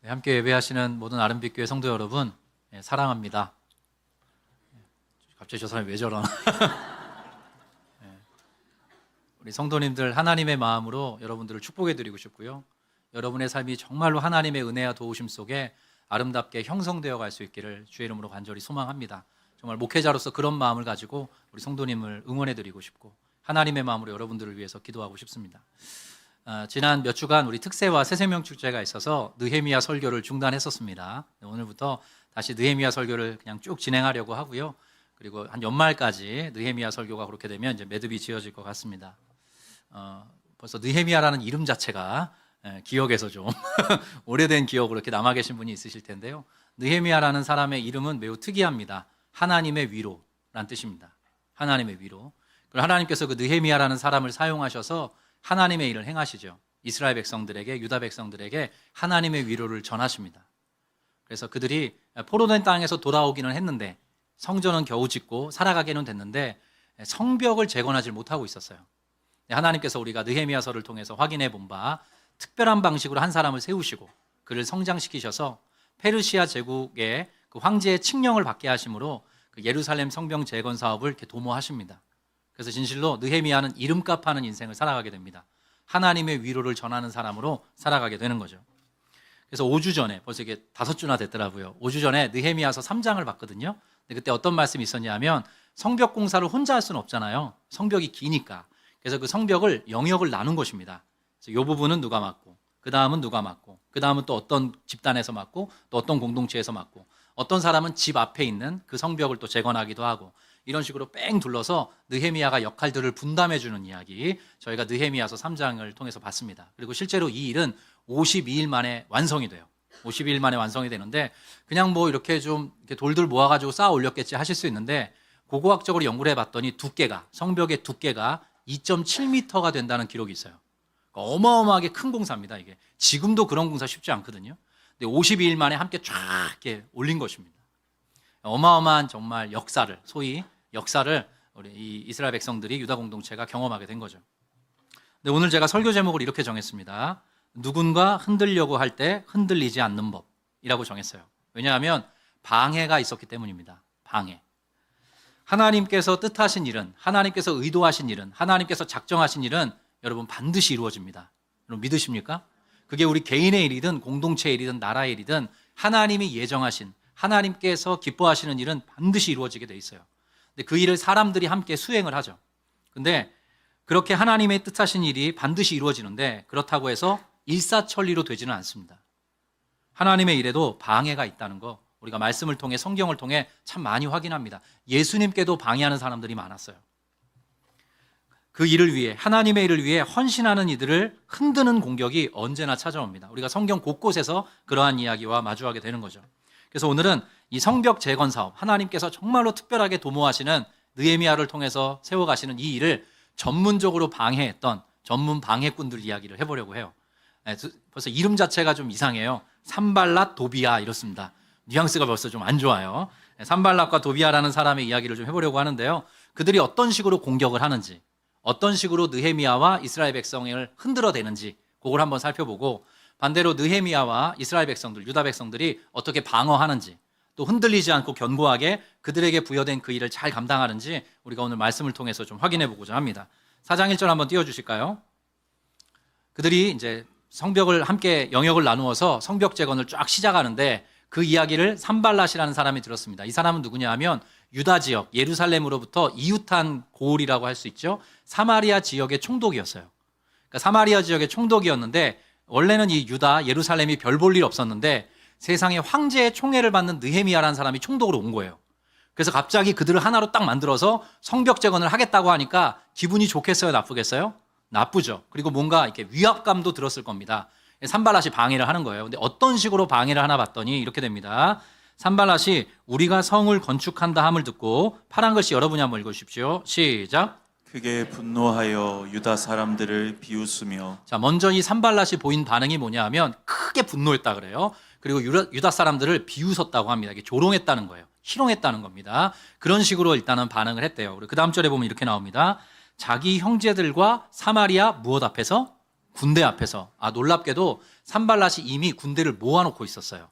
함께 예배하시는 모든 아름빛교회 성도 여러분, 사랑합니다. 갑자기 저 사람이 왜 저러나? 우리 성도님들 하나님의 마음으로 여러분들을 축복해 드리고 싶고요. 여러분의 삶이 정말로 하나님의 은혜와 도우심 속에 아름답게 형성되어 갈 수 있기를 주의 이름으로 간절히 소망합니다. 정말 목회자로서 그런 마음을 가지고 우리 성도님을 응원해 드리고 싶고 하나님의 마음으로 여러분들을 위해서 기도하고 싶습니다. 지난 몇 주간 우리 특세와 새생명 축제가 있어서 느헤미야 설교를 중단했었습니다. 오늘부터 다시 느헤미야 설교를 그냥 쭉 진행하려고 하고요. 그리고 한 연말까지 느헤미야 설교가 그렇게 되면 이제 매듭이 지어질 것 같습니다. 벌써 느헤미야라는 이름 자체가 기억에서 좀 오래된 기억으로 이렇게 남아 계신 분이 있으실 텐데요. 느헤미야라는 사람의 이름은 매우 특이합니다. 하나님의 위로란 뜻입니다. 하나님의 위로. 그리고 하나님께서 그 느헤미야라는 사람을 사용하셔서 하나님의 일을 행하시죠. 이스라엘 백성들에게, 유다 백성들에게 하나님의 위로를 전하십니다. 그래서 그들이 포로된 땅에서 돌아오기는 했는데 성전은 겨우 짓고 살아가기는 됐는데 성벽을 재건하지 못하고 있었어요. 하나님께서 우리가 느헤미야서를 통해서 확인해 본 바 특별한 방식으로 한 사람을 세우시고 그를 성장시키셔서 페르시아 제국의 그 황제의 칙령을 받게 하심으로 그 예루살렘 성벽 재건 사업을 이렇게 도모하십니다. 그래서 진실로 느헤미야는 이름값 하는 인생을 살아가게 됩니다. 하나님의 위로를 전하는 사람으로 살아가게 되는 거죠. 그래서 5주 전에, 벌써 이게 5주나 됐더라고요. 5주 전에 느헤미야서 3장을 봤거든요. 근데 그때 어떤 말씀이 있었냐면 성벽 공사를 혼자 할 수는 없잖아요. 성벽이 기니까. 그래서 그 성벽을 영역을 나눈 것입니다. 그래서 이 부분은 누가 맡고, 그 다음은 누가 맡고, 그 다음은 또 어떤 집단에서 맡고, 또 어떤 공동체에서 맡고, 어떤 사람은 집 앞에 있는 그 성벽을 또 재건하기도 하고, 이런 식으로 뺑 둘러서 느헤미야가 역할들을 분담해 주는 이야기, 저희가 느헤미야서 3장을 통해서 봤습니다. 그리고 실제로 이 일은 52일 만에 완성이 돼요. 52일 만에 완성이 되는데 그냥 뭐 이렇게 좀 이렇게 돌들 모아가지고 쌓아 올렸겠지 하실 수 있는데 고고학적으로 연구를 해봤더니 두께가, 성벽의 두께가 2.7m가 된다는 기록이 있어요. 그러니까 어마어마하게 큰 공사입니다. 이게 지금도 그런 공사 쉽지 않거든요. 근데 52일 만에 함께 쫙 이렇게 올린 것입니다. 어마어마한 정말 역사를, 소위 역사를 우리 이 이스라엘 백성들이 유다 공동체가 경험하게 된 거죠. 근데 오늘 제가 설교 제목을 이렇게 정했습니다. 누군가 흔들려고 할 때 흔들리지 않는 법이라고 정했어요. 왜냐하면 방해가 있었기 때문입니다. 방해. 하나님께서 뜻하신 일은, 하나님께서 의도하신 일은, 하나님께서 작정하신 일은 여러분 반드시 이루어집니다. 여러분 믿으십니까? 그게 우리 개인의 일이든 공동체의 일이든 나라의 일이든 하나님이 예정하신, 하나님께서 기뻐하시는 일은 반드시 이루어지게 돼 있어요. 근데 그 일을 사람들이 함께 수행을 하죠. 근데 그렇게 하나님의 뜻하신 일이 반드시 이루어지는데 그렇다고 해서 일사천리로 되지는 않습니다. 하나님의 일에도 방해가 있다는 거 우리가 말씀을 통해 성경을 통해 참 많이 확인합니다. 예수님께도 방해하는 사람들이 많았어요. 그 일을 위해 하나님의 일을 위해 헌신하는 이들을 흔드는 공격이 언제나 찾아옵니다. 우리가 성경 곳곳에서 그러한 이야기와 마주하게 되는 거죠. 그래서 오늘은 이 성벽 재건 사업, 하나님께서 정말로 특별하게 도모하시는 느헤미야를 통해서 세워가시는 이 일을 전문적으로 방해했던 전문 방해꾼들 이야기를 해보려고 해요. 벌써 이름 자체가 좀 이상해요. 산발랏, 도비야 이렇습니다. 뉘앙스가 벌써 좀 안 좋아요. 산발랏과 도비야라는 사람의 이야기를 좀 해보려고 하는데요. 그들이 어떤 식으로 공격을 하는지, 어떤 식으로 느헤미야와 이스라엘 백성을 흔들어대는지 그걸 한번 살펴보고 반대로 느헤미야와 이스라엘 백성들, 유다 백성들이 어떻게 방어하는지 또 흔들리지 않고 견고하게 그들에게 부여된 그 일을 잘 감당하는지 우리가 오늘 말씀을 통해서 좀 확인해 보고자 합니다. 4장 1절 한번 띄워주실까요? 그들이 이제 성벽을 함께 영역을 나누어서 성벽 재건을 쫙 시작하는데 그 이야기를 산발랏이라는 사람이 들었습니다. 이 사람은 누구냐 하면 유다 지역, 예루살렘으로부터 이웃한 고을이라고 할 수 있죠. 사마리아 지역의 총독이었어요. 그러니까 사마리아 지역의 총독이었는데 원래는 이 유다, 예루살렘이 별 볼 일 없었는데 세상에 황제의 총애를 받는 느헤미야라는 사람이 총독으로 온 거예요. 그래서 갑자기 그들을 하나로 딱 만들어서 성벽 재건을 하겠다고 하니까 기분이 좋겠어요? 나쁘겠어요? 나쁘죠. 그리고 뭔가 이렇게 위압감도 들었을 겁니다. 산발랏이 방해를 하는 거예요. 근데 어떤 식으로 방해를 하나 봤더니 이렇게 됩니다. 산발랏이 우리가 성을 건축한다 함을 듣고 파란 글씨 여러분이 한번 읽어주십시오. 시작. 크게 분노하여 유다 사람들을 비웃으며. 자, 먼저 이 산발랏이 보인 반응이 뭐냐 하면 크게 분노했다 그래요. 그리고 유다 사람들을 비웃었다고 합니다. 이게 조롱했다는 거예요. 희롱했다는 겁니다. 그런 식으로 일단은 반응을 했대요. 그 다음 절에 보면 이렇게 나옵니다. 자기 형제들과 사마리아 무엇 앞에서? 군대 앞에서 놀랍게도 산발랏이 이미 군대를 모아놓고 있었어요.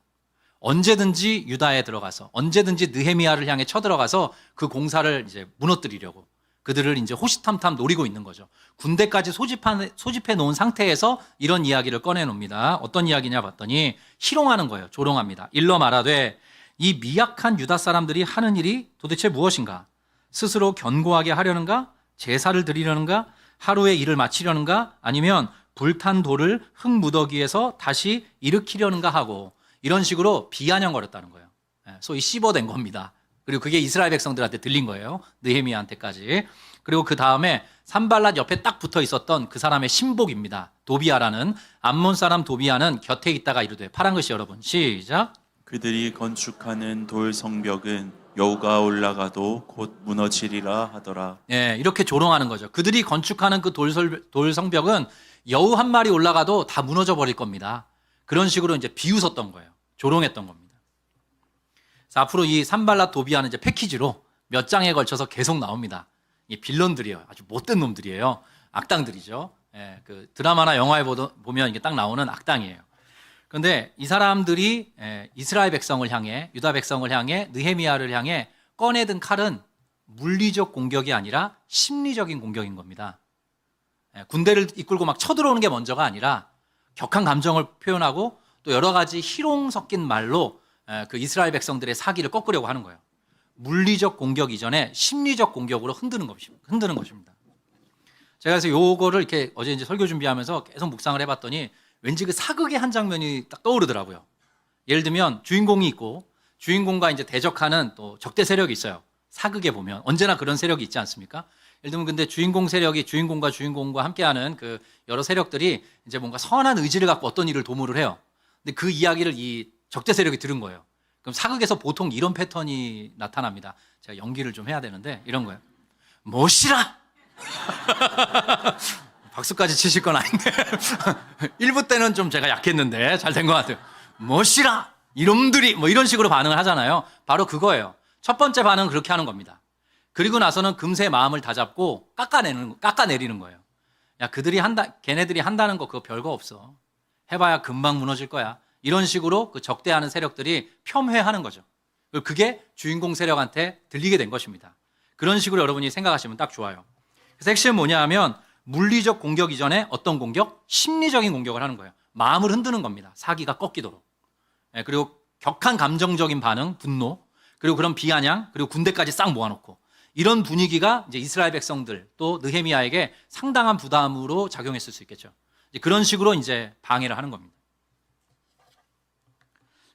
언제든지 유다에 들어가서 언제든지 느헤미야를 향해 쳐들어가서 그 공사를 이제 무너뜨리려고 그들을 이제 호시탐탐 노리고 있는 거죠. 군대까지 소집해 놓은 상태에서 이런 이야기를 꺼내 놉니다. 어떤 이야기냐 봤더니 희롱하는 거예요. 조롱합니다. 일러 말하되 이 미약한 유다 사람들이 하는 일이 도대체 무엇인가? 스스로 견고하게 하려는가? 제사를 드리려는가? 하루의 일을 마치려는가? 아니면 불탄 돌을 흙무더기에서 다시 일으키려는가 하고 이런 식으로 비아냥거렸다는 거예요. 소위 씹어댄 겁니다. 그리고 그게 이스라엘 백성들한테 들린 거예요. 느헤미야한테까지. 그리고 그 다음에 산발랏 옆에 딱 붙어 있었던 그 사람의 신복입니다. 도비아라는 암몬 사람 도비아는 곁에 있다가 이르되 파란 글씨 여러분 시작. 그들이 건축하는 돌 성벽은 여우가 올라가도 곧 무너지리라 하더라. 이렇게 조롱하는 거죠. 그들이 건축하는 그 돌 성벽은 여우 한 마리 올라가도 다 무너져 버릴 겁니다. 그런 식으로 이제 비웃었던 거예요. 조롱했던 겁니다. 자, 앞으로 이 산발랏 도비아는 이제 패키지로 몇 장에 걸쳐서 계속 나옵니다. 이 빌런들이에요. 아주 못된 놈들이에요. 악당들이죠. 그 드라마나 영화에 보면 이게 딱 나오는 악당이에요. 그런데 이 사람들이 이스라엘 백성을 향해, 유다 백성을 향해, 느헤미야를 향해 꺼내든 칼은 물리적 공격이 아니라 심리적인 공격인 겁니다. 군대를 이끌고 막 쳐들어오는 게 먼저가 아니라 격한 감정을 표현하고 또 여러 가지 희롱 섞인 말로 그 이스라엘 백성들의 사기를 꺾으려고 하는 거예요. 물리적 공격 이전에 심리적 공격으로 흔드는 것입니다. 제가 그래서 요거를 이렇게 어제 이제 설교 준비하면서 계속 묵상을 해봤더니 왠지 그 사극의 한 장면이 딱 떠오르더라고요. 예를 들면 주인공이 있고 주인공과 이제 대적하는 또 적대 세력이 있어요. 사극에 보면 언제나 그런 세력이 있지 않습니까? 예를 들면 근데 주인공 세력이 주인공과 함께하는 그 여러 세력들이 이제 뭔가 선한 의지를 갖고 어떤 일을 도모를 해요. 근데 그 이야기를 이 적대 세력이 들은 거예요. 그럼 사극에서 보통 이런 패턴이 나타납니다. 제가 연기를 좀 해야 되는데 이런 거예요. 못이라! 박수까지 치실 건 아닌데 1부 때는 좀 제가 약했는데 잘 된 것 같아요. 못이라! 이놈들이 뭐 이런 식으로 반응을 하잖아요. 바로 그거예요. 첫 번째 반응은 그렇게 하는 겁니다. 그리고 나서는 금세 마음을 다잡고 깎아내리는 거예요. 야, 걔네들이 한다는 거 그거 별거 없어. 해봐야 금방 무너질 거야. 이런 식으로 그 적대하는 세력들이 폄훼하는 거죠. 그게 주인공 세력한테 들리게 된 것입니다. 그런 식으로 여러분이 생각하시면 딱 좋아요. 그래서 핵심은 뭐냐 하면 물리적 공격 이전에 어떤 공격? 심리적인 공격을 하는 거예요. 마음을 흔드는 겁니다. 사기가 꺾이도록. 그리고 격한 감정적인 반응, 분노, 그리고 그런 비아냥, 그리고 군대까지 싹 모아놓고 이런 분위기가 이제 이스라엘 백성들 또 느헤미야에게 상당한 부담으로 작용했을 수 있겠죠. 그런 식으로 이제 방해를 하는 겁니다.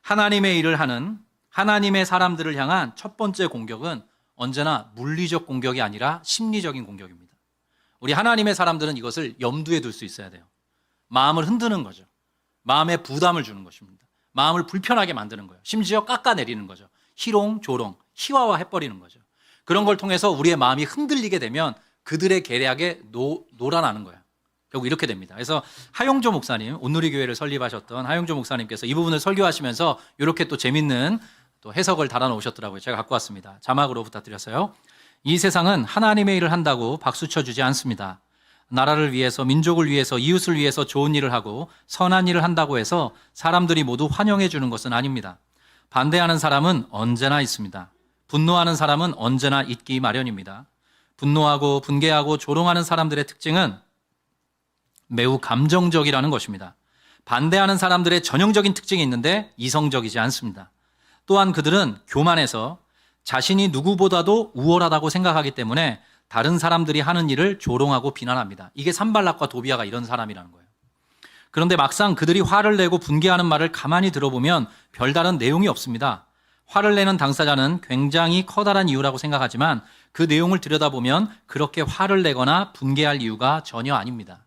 하나님의 일을 하는 하나님의 사람들을 향한 첫 번째 공격은 언제나 물리적 공격이 아니라 심리적인 공격입니다. 우리 하나님의 사람들은 이것을 염두에 둘 수 있어야 돼요. 마음을 흔드는 거죠. 마음에 부담을 주는 것입니다. 마음을 불편하게 만드는 거예요. 심지어 깎아내리는 거죠. 희롱, 조롱, 희화화해버리는 거죠. 그런 걸 통해서 우리의 마음이 흔들리게 되면 그들의 계략에 놀아나는 거예요. 결국 이렇게 됩니다. 그래서 하용조 목사님, 온누리교회를 설립하셨던 하용조 목사님께서 이 부분을 설교하시면서 이렇게 또 재밌는 또 해석을 달아놓으셨더라고요. 제가 갖고 왔습니다. 자막으로 부탁드렸어요. 이 세상은 하나님의 일을 한다고 박수 쳐주지 않습니다. 나라를 위해서, 민족을 위해서, 이웃을 위해서 좋은 일을 하고 선한 일을 한다고 해서 사람들이 모두 환영해 주는 것은 아닙니다. 반대하는 사람은 언제나 있습니다. 분노하는 사람은 언제나 있기 마련입니다. 분노하고 분개하고 조롱하는 사람들의 특징은 매우 감정적이라는 것입니다. 반대하는 사람들의 전형적인 특징이 있는데 이성적이지 않습니다. 또한 그들은 교만해서 자신이 누구보다도 우월하다고 생각하기 때문에 다른 사람들이 하는 일을 조롱하고 비난합니다. 이게 산발랏과 도비아가 이런 사람이라는 거예요. 그런데 막상 그들이 화를 내고 분개하는 말을 가만히 들어보면 별다른 내용이 없습니다. 화를 내는 당사자는 굉장히 커다란 이유라고 생각하지만 그 내용을 들여다보면 그렇게 화를 내거나 분개할 이유가 전혀 아닙니다.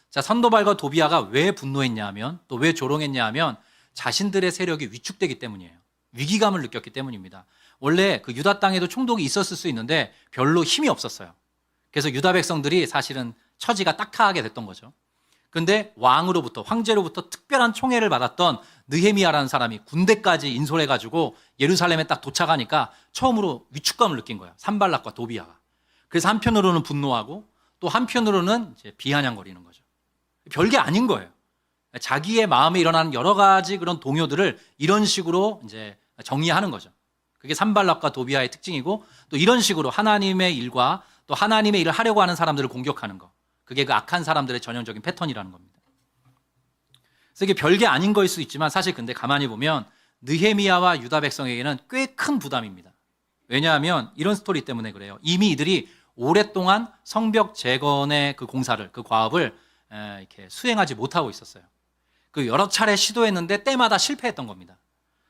자, 선도발과 도비아가 왜 분노했냐 하면 또 왜 조롱했냐 하면 자신들의 세력이 위축되기 때문이에요. 위기감을 느꼈기 때문입니다. 원래 그 유다 땅에도 총독이 있었을 수 있는데 별로 힘이 없었어요. 그래서 유다 백성들이 사실은 처지가 딱하게 됐던 거죠. 그런데 왕으로부터, 황제로부터 특별한 총애를 받았던 느헤미야라는 사람이 군대까지 인솔해가지고 예루살렘에 딱 도착하니까 처음으로 위축감을 느낀 거예요. 산발랏과 도비아가. 그래서 한편으로는 분노하고 또 한편으로는 이제 비아냥거리는 거죠. 별게 아닌 거예요. 자기의 마음에 일어나는 여러 가지 그런 동요들을 이런 식으로 이제 정리하는 거죠. 그게 산발락과 도비아의 특징이고, 또 이런 식으로 하나님의 일과 또 하나님의 일을 하려고 하는 사람들을 공격하는 거. 그게 그 악한 사람들의 전형적인 패턴이라는 겁니다. 그래서 이게 별게 아닌 거일 수 있지만 사실 근데 가만히 보면 느헤미야와 유다 백성에게는 꽤 큰 부담입니다. 왜냐하면 이런 스토리 때문에 그래요. 이미 이들이 오랫동안 성벽 재건의 그 공사를, 그 과업을 이렇게 수행하지 못하고 있었어요. 그 여러 차례 시도했는데 때마다 실패했던 겁니다.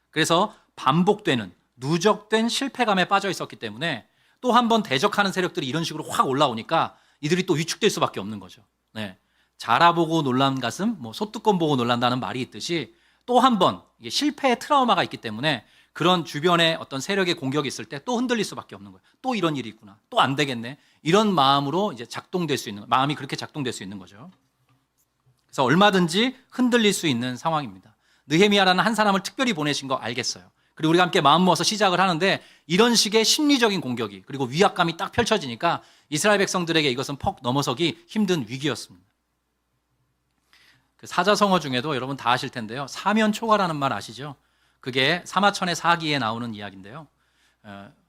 그래서 반복되는 누적된 실패감에 빠져 있었기 때문에 또 한 번 대적하는 세력들이 이런 식으로 확 올라오니까 이들이 또 위축될 수밖에 없는 거죠. 네. 자라보고 놀란 가슴, 소뚜껑 보고 놀란다는 말이 있듯이 또 한 번 실패의 트라우마가 있기 때문에 그런 주변에 어떤 세력의 공격이 있을 때 또 흔들릴 수밖에 없는 거예요. 또 이런 일이 있구나. 또 안 되겠네. 이런 마음으로 이제 작동될 수 있는, 마음이 그렇게 작동될 수 있는 거죠. 그래서 얼마든지 흔들릴 수 있는 상황입니다. 느헤미야라는 한 사람을 특별히 보내신 거 알겠어요. 그리고 우리가 함께 마음 모아서 시작을 하는데 이런 식의 심리적인 공격이 그리고 위압감이 딱 펼쳐지니까 이스라엘 백성들에게 이것은 퍽 넘어서기 힘든 위기였습니다. 그 사자성어 중에도 여러분 다 아실 텐데요. 사면초가라는 말 아시죠? 그게 사마천의 사기에 나오는 이야기인데요.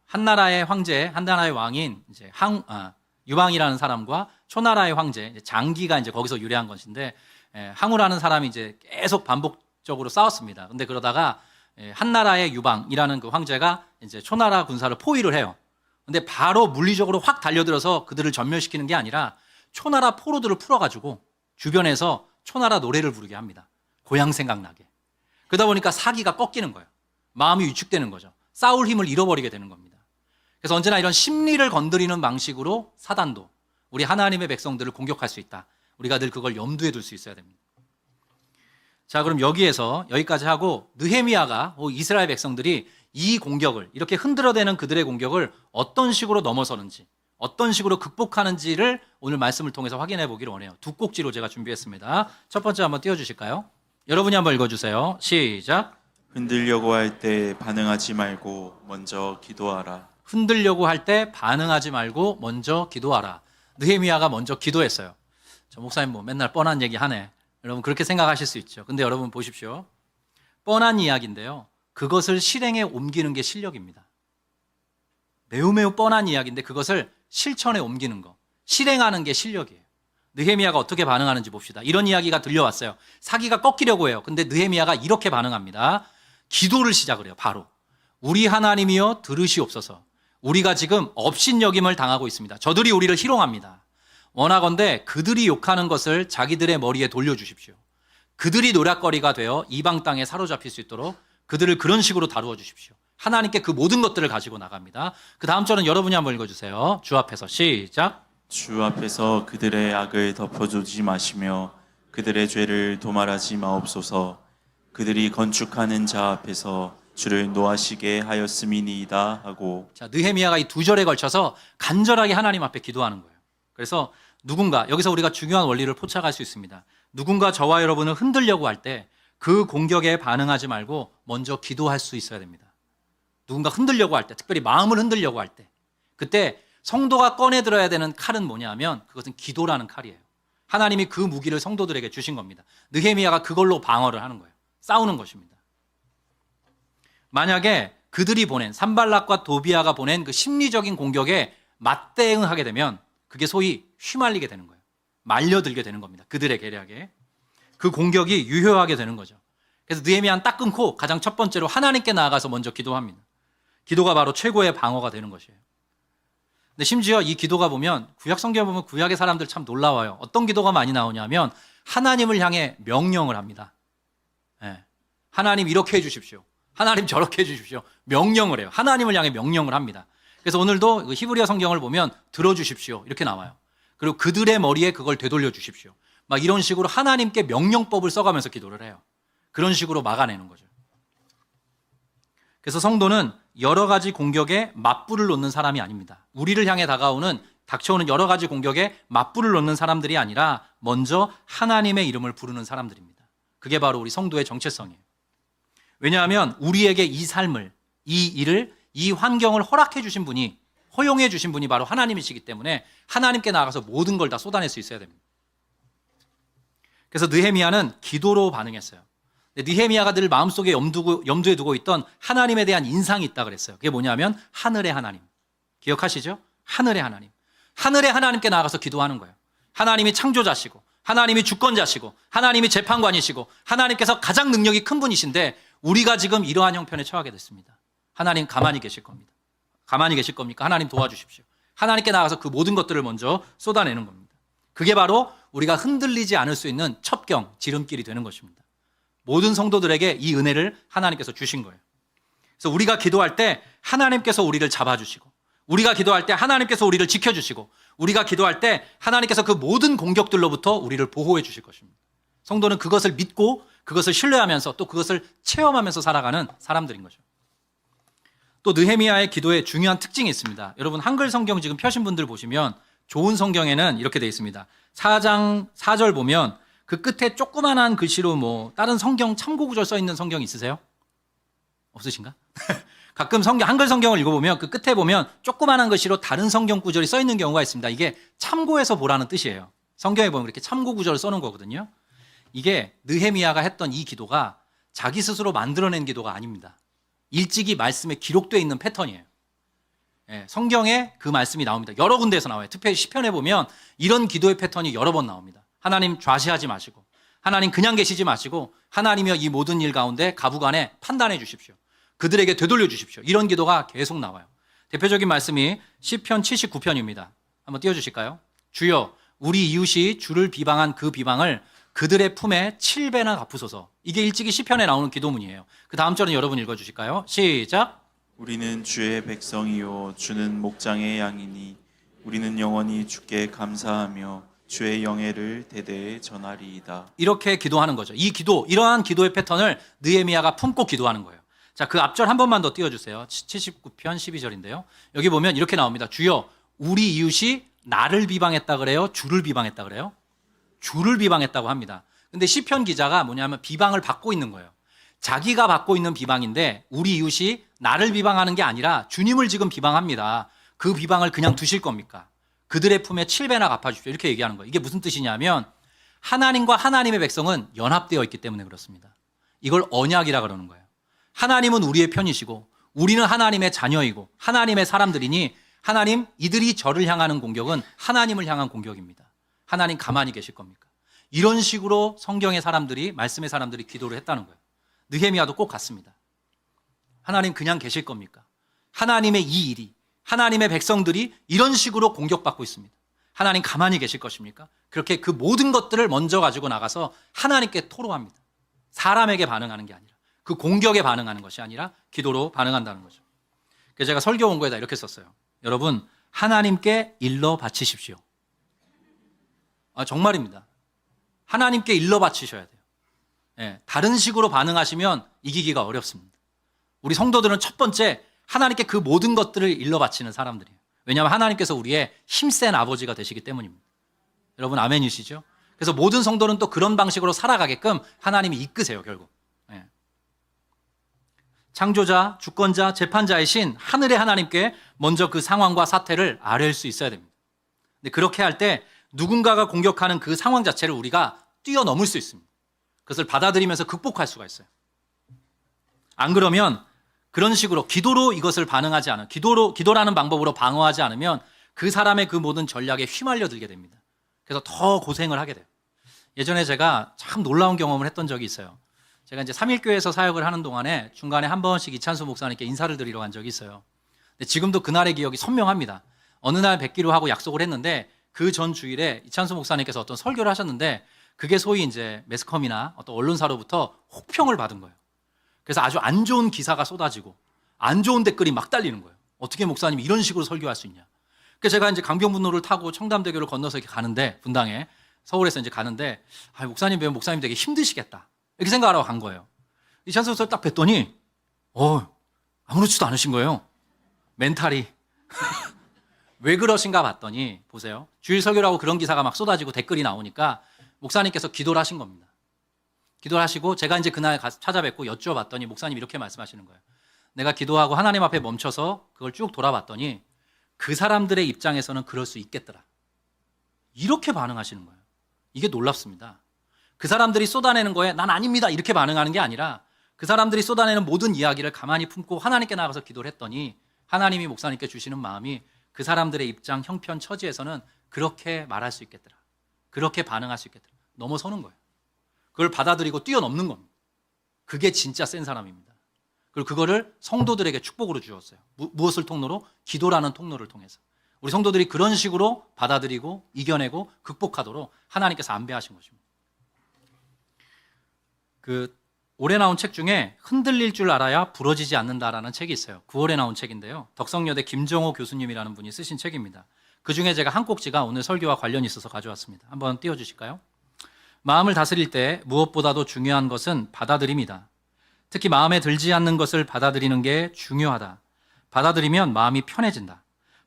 한 나라의 황제, 한 나라의 왕인 이제 유방이라는 사람과 초나라의 황제 장기가 이제 거기서 유래한 것인데, 항우라는 사람이 이제 계속 반복적으로 싸웠습니다. 근데 그러다가 한 나라의 유방이라는 그 황제가 이제 초나라 군사를 포위를 해요. 근데 바로 물리적으로 확 달려들어서 그들을 전멸시키는 게 아니라 초나라 포로들을 풀어가지고 주변에서 초나라 노래를 부르게 합니다. 고향 생각나게. 그러다 보니까 사기가 꺾이는 거예요. 마음이 위축되는 거죠. 싸울 힘을 잃어버리게 되는 겁니다. 그래서 언제나 이런 심리를 건드리는 방식으로 사단도 우리 하나님의 백성들을 공격할 수 있다. 우리가 늘 그걸 염두에 둘 수 있어야 됩니다. 자, 그럼 여기까지 하고 느헤미야가 이스라엘 백성들이 이 공격을 이렇게 흔들어대는 그들의 공격을 어떤 식으로 넘어서는지, 어떤 식으로 극복하는지를 오늘 말씀을 통해서 확인해 보기를 원해요. 두 꼭지로 제가 준비했습니다. 첫 번째 한번 띄워주실까요? 여러분이 한번 읽어주세요. 시작. 흔들려고 할 때 반응하지 말고 먼저 기도하라. 흔들려고 할 때 반응하지 말고 먼저 기도하라. 느헤미야가 먼저 기도했어요. 저 목사님 맨날 뻔한 얘기 하네. 여러분 그렇게 생각하실 수 있죠. 근데 여러분 보십시오. 뻔한 이야기인데요. 그것을 실행에 옮기는 게 실력입니다. 매우 뻔한 이야기인데 그것을 실천에 옮기는 거, 실행하는 게 실력이에요. 느헤미야가 어떻게 반응하는지 봅시다. 이런 이야기가 들려왔어요. 사기가 꺾이려고 해요. 근데 느헤미야가 이렇게 반응합니다. 기도를 시작을 해요. 바로. 우리 하나님이여 들으시옵소서. 우리가 지금 업신여김을 당하고 있습니다. 저들이 우리를 희롱합니다. 원하건대 그들이 욕하는 것을 자기들의 머리에 돌려주십시오. 그들이 노략거리가 되어 이방 땅에 사로잡힐 수 있도록 그들을 그런 식으로 다루어 주십시오. 하나님께 그 모든 것들을 가지고 나갑니다. 그 다음 절은 여러분이 한번 읽어주세요. 주 앞에서 시작. 주 앞에서 그들의 악을 덮어주지 마시며 그들의 죄를 도말하지 마옵소서. 그들이 건축하는 자 앞에서 주를 노하시게 하였음이니이다 하고. 자, 느헤미야가 이 두 절에 걸쳐서 간절하게 하나님 앞에 기도하는 거예요. 그래서 여기서 우리가 중요한 원리를 포착할 수 있습니다. 누군가 저와 여러분을 흔들려고 할 때 그 공격에 반응하지 말고 먼저 기도할 수 있어야 됩니다. 누군가 흔들려고 할 때, 특별히 마음을 흔들려고 할 때, 그때 성도가 꺼내 들어야 되는 칼은 뭐냐면 그것은 기도라는 칼이에요. 하나님이 그 무기를 성도들에게 주신 겁니다. 느헤미야가 그걸로 방어를 하는 거예요. 싸우는 것입니다. 만약에 그들이 보낸 산발락과 도비아가 보낸 그 심리적인 공격에 맞대응하게 되면 그게 소위 휘말리게 되는 거예요. 말려들게 되는 겁니다. 그들의 계략에. 그 공격이 유효하게 되는 거죠. 그래서 느헤미야는 딱 끊고 가장 첫 번째로 하나님께 나아가서 먼저 기도합니다. 기도가 바로 최고의 방어가 되는 것이에요. 근데 심지어 이 기도가 보면 구약 성경에 보면 구약의 사람들 참 놀라워요. 어떤 기도가 많이 나오냐면 하나님을 향해 명령을 합니다. 네. 하나님 이렇게 해주십시오. 하나님 저렇게 해주십시오. 명령을 해요. 하나님을 향해 명령을 합니다. 그래서 오늘도 히브리어 성경을 보면 들어주십시오 이렇게 나와요. 그리고 그들의 머리에 그걸 되돌려 주십시오. 막 이런 식으로 하나님께 명령법을 써가면서 기도를 해요. 그런 식으로 막아내는 거죠. 그래서 성도는 여러 가지 공격에 맞불을 놓는 사람이 아닙니다. 우리를 향해 닥쳐오는 여러 가지 공격에 맞불을 놓는 사람들이 아니라 먼저 하나님의 이름을 부르는 사람들입니다. 그게 바로 우리 성도의 정체성이에요. 왜냐하면 우리에게 이 삶을, 이 일을, 이 환경을 허락해 주신 분이, 허용해 주신 분이 바로 하나님이시기 때문에 하나님께 나아가서 모든 걸 다 쏟아낼 수 있어야 됩니다. 그래서 느헤미야는 기도로 반응했어요. 근데 느헤미야가 늘 마음속에 염두에 두고 있던 하나님에 대한 인상이 있다 그랬어요. 그게 뭐냐면 하늘의 하나님. 기억하시죠? 하늘의 하나님. 하늘의 하나님께 나아가서 기도하는 거예요. 하나님이 창조자시고 하나님이 주권자시고 하나님이 재판관이시고 하나님께서 가장 능력이 큰 분이신데 우리가 지금 이러한 형편에 처하게 됐습니다. 하나님 가만히 계실 겁니다. 가만히 계실 겁니까? 하나님 도와주십시오. 하나님께 나가서 그 모든 것들을 먼저 쏟아내는 겁니다. 그게 바로 우리가 흔들리지 않을 수 있는 첩경, 지름길이 되는 것입니다. 모든 성도들에게 이 은혜를 하나님께서 주신 거예요. 그래서 우리가 기도할 때 하나님께서 우리를 잡아주시고 우리가 기도할 때 하나님께서 우리를 지켜주시고 우리가 기도할 때 하나님께서 그 모든 공격들로부터 우리를 보호해 주실 것입니다. 성도는 그것을 믿고 그것을 신뢰하면서 또 그것을 체험하면서 살아가는 사람들인 거죠. 또 느헤미야의 기도에 중요한 특징이 있습니다. 여러분 한글 성경 지금 펴신 분들 보시면 좋은 성경에는 이렇게 되어 있습니다. 4장 4절 보면 그 끝에 조그만한 글씨로 뭐 다른 성경 참고 구절 써 있는 성경 있으세요? 없으신가? 가끔 한글 성경을 읽어보면 그 끝에 보면 조그만한 글씨로 다른 성경 구절이 써 있는 경우가 있습니다. 이게 참고해서 보라는 뜻이에요. 성경에 보면 이렇게 참고 구절을 써놓은 거거든요. 이게 느헤미야가 했던 이 기도가 자기 스스로 만들어낸 기도가 아닙니다. 일찍이 말씀에 기록되어 있는 패턴이에요. 성경에 그 말씀이 나옵니다. 여러 군데에서 나와요. 특별히 시편에 보면 이런 기도의 패턴이 여러 번 나옵니다. 하나님 좌시하지 마시고 하나님 그냥 계시지 마시고 하나님이여 이 모든 일 가운데 가부간에 판단해 주십시오. 그들에게 되돌려 주십시오. 이런 기도가 계속 나와요. 대표적인 말씀이 시편 79편입니다. 한번 띄워주실까요? 주여 우리 이웃이 주를 비방한 그 비방을 그들의 품에 7배나 갚으소서. 이게 일찍이 시편에 나오는 기도문이에요. 그 다음 절은 여러분 읽어주실까요? 시작. 우리는 주의 백성이요 주는 목장의 양이니 우리는 영원히 주께 감사하며 주의 영예를 대대에 전하리이다. 이렇게 기도하는 거죠. 이러한 기도의 패턴을 느헤미야가 품고 기도하는 거예요. 자, 그 앞절 한 번만 더 띄워주세요. 79편 12절인데요. 여기 보면 이렇게 나옵니다. 주여, 우리 이웃이 나를 비방했다 그래요? 주를 비방했다 그래요? 주를 비방했다고 합니다. 근데 시편 기자가 뭐냐면 비방을 받고 있는 거예요. 자기가 받고 있는 비방인데 우리 이웃이 나를 비방하는 게 아니라 주님을 지금 비방합니다. 그 비방을 그냥 두실 겁니까? 그들의 품에 7배나 갚아주십시오. 이렇게 얘기하는 거예요. 이게 무슨 뜻이냐면 하나님과 하나님의 백성은 연합되어 있기 때문에 그렇습니다. 이걸 언약이라 그러는 거예요. 하나님은 우리의 편이시고 우리는 하나님의 자녀이고 하나님의 사람들이니 하나님 이들이 저를 향하는 공격은 하나님을 향한 공격입니다. 하나님 가만히 계실 겁니까? 이런 식으로 성경의 사람들이 말씀의 사람들이 기도를 했다는 거예요. 느헤미야도 꼭 같습니다. 하나님 그냥 계실 겁니까? 하나님의 이 일이 하나님의 백성들이 이런 식으로 공격받고 있습니다. 하나님 가만히 계실 것입니까? 그렇게 그 모든 것들을 먼저 가지고 나가서 하나님께 토로합니다. 사람에게 반응하는 게 아니라 그 공격에 반응하는 것이 아니라 기도로 반응한다는 거죠. 그래서 제가 설교 원고에다 이렇게 썼어요. 여러분 하나님께 일러 바치십시오. 정말입니다. 하나님께 일러 바치셔야 돼요. 다른 식으로 반응하시면 이기기가 어렵습니다. 우리 성도들은 첫 번째 하나님께 그 모든 것들을 일러 바치는 사람들이에요. 왜냐하면 하나님께서 우리의 힘센 아버지가 되시기 때문입니다. 여러분 아멘이시죠? 그래서 모든 성도는 또 그런 방식으로 살아가게끔 하나님이 이끄세요, 결국. 창조자, 주권자, 재판자이신 하늘의 하나님께 먼저 그 상황과 사태를 아뢰일 수 있어야 됩니다. 근데 그렇게 할 때 누군가가 공격하는 그 상황 자체를 우리가 뛰어넘을 수 있습니다. 그것을 받아들이면서 극복할 수가 있어요. 안 그러면 그런 식으로 기도로 이것을 반응하지 않은 기도라는 방법으로 방어하지 않으면 그 사람의 그 모든 전략에 휘말려 들게 됩니다. 그래서 더 고생을 하게 돼요. 예전에 제가 참 놀라운 경험을 했던 적이 있어요. 제가 이제 삼일교회에서 사역을 하는 동안에 중간에 한 번씩 이찬수 목사님께 인사를 드리러 간 적이 있어요. 근데 지금도 그날의 기억이 선명합니다. 어느 날 뵙기로 하고 약속을 했는데 그 전 주일에 이찬수 목사님께서 어떤 설교를 하셨는데 그게 소위 이제 매스컴이나 어떤 언론사로부터 혹평을 받은 거예요. 그래서 아주 안 좋은 기사가 쏟아지고 안 좋은 댓글이 막 달리는 거예요. 어떻게 목사님이 이런 식으로 설교할 수 있냐. 그래서 제가 이제 강변북로를 타고 청담대교를 건너서 이렇게 가는데 분당에 서울에서 이제 가는데 목사님 뵈면 목사님 되게 힘드시겠다. 이렇게 생각하러 간 거예요. 이찬수 목사를 딱 뵀더니 아무렇지도 않으신 거예요. 멘탈이. 왜 그러신가 봤더니 보세요. 주일 설교라고 그런 기사가 막 쏟아지고 댓글이 나오니까 목사님께서 기도를 하신 겁니다. 기도를 하시고 제가 이제 그날 가서 찾아뵙고 여쭤봤더니 목사님 이렇게 말씀하시는 거예요. 내가 기도하고 하나님 앞에 멈춰서 그걸 쭉 돌아봤더니 그 사람들의 입장에서는 그럴 수 있겠더라. 이렇게 반응하시는 거예요. 이게 놀랍습니다. 그 사람들이 쏟아내는 거에 난 아닙니다 이렇게 반응하는 게 아니라 그 사람들이 쏟아내는 모든 이야기를 가만히 품고 하나님께 나가서 기도를 했더니 하나님이 목사님께 주시는 마음이 그 사람들의 입장, 형편, 처지에서는 그렇게 말할 수 있겠더라. 그렇게 반응할 수 있겠더라. 넘어서는 거예요. 그걸 받아들이고 뛰어넘는 겁니다. 그게 진짜 센 사람입니다. 그리고 그거를 성도들에게 축복으로 주었어요. 무엇을 통로로? 기도라는 통로를 통해서. 우리 성도들이 그런 식으로 받아들이고 이겨내고 극복하도록 하나님께서 안배하신 것입니다. 올해 나온 책 중에 흔들릴 줄 알아야 부러지지 않는다라는 책이 있어요. 9월에 나온 책인데요. 덕성여대 김정호 교수님이라는 분이 쓰신 책입니다. 그중에 제가 한 꼭지가 오늘 설교와 관련이 있어서 가져왔습니다. 한번 띄워주실까요? 마음을 다스릴 때 무엇보다도 중요한 것은 받아들임이다. 특히 마음에 들지 않는 것을 받아들이는 게 중요하다. 받아들이면 마음이 편해진다.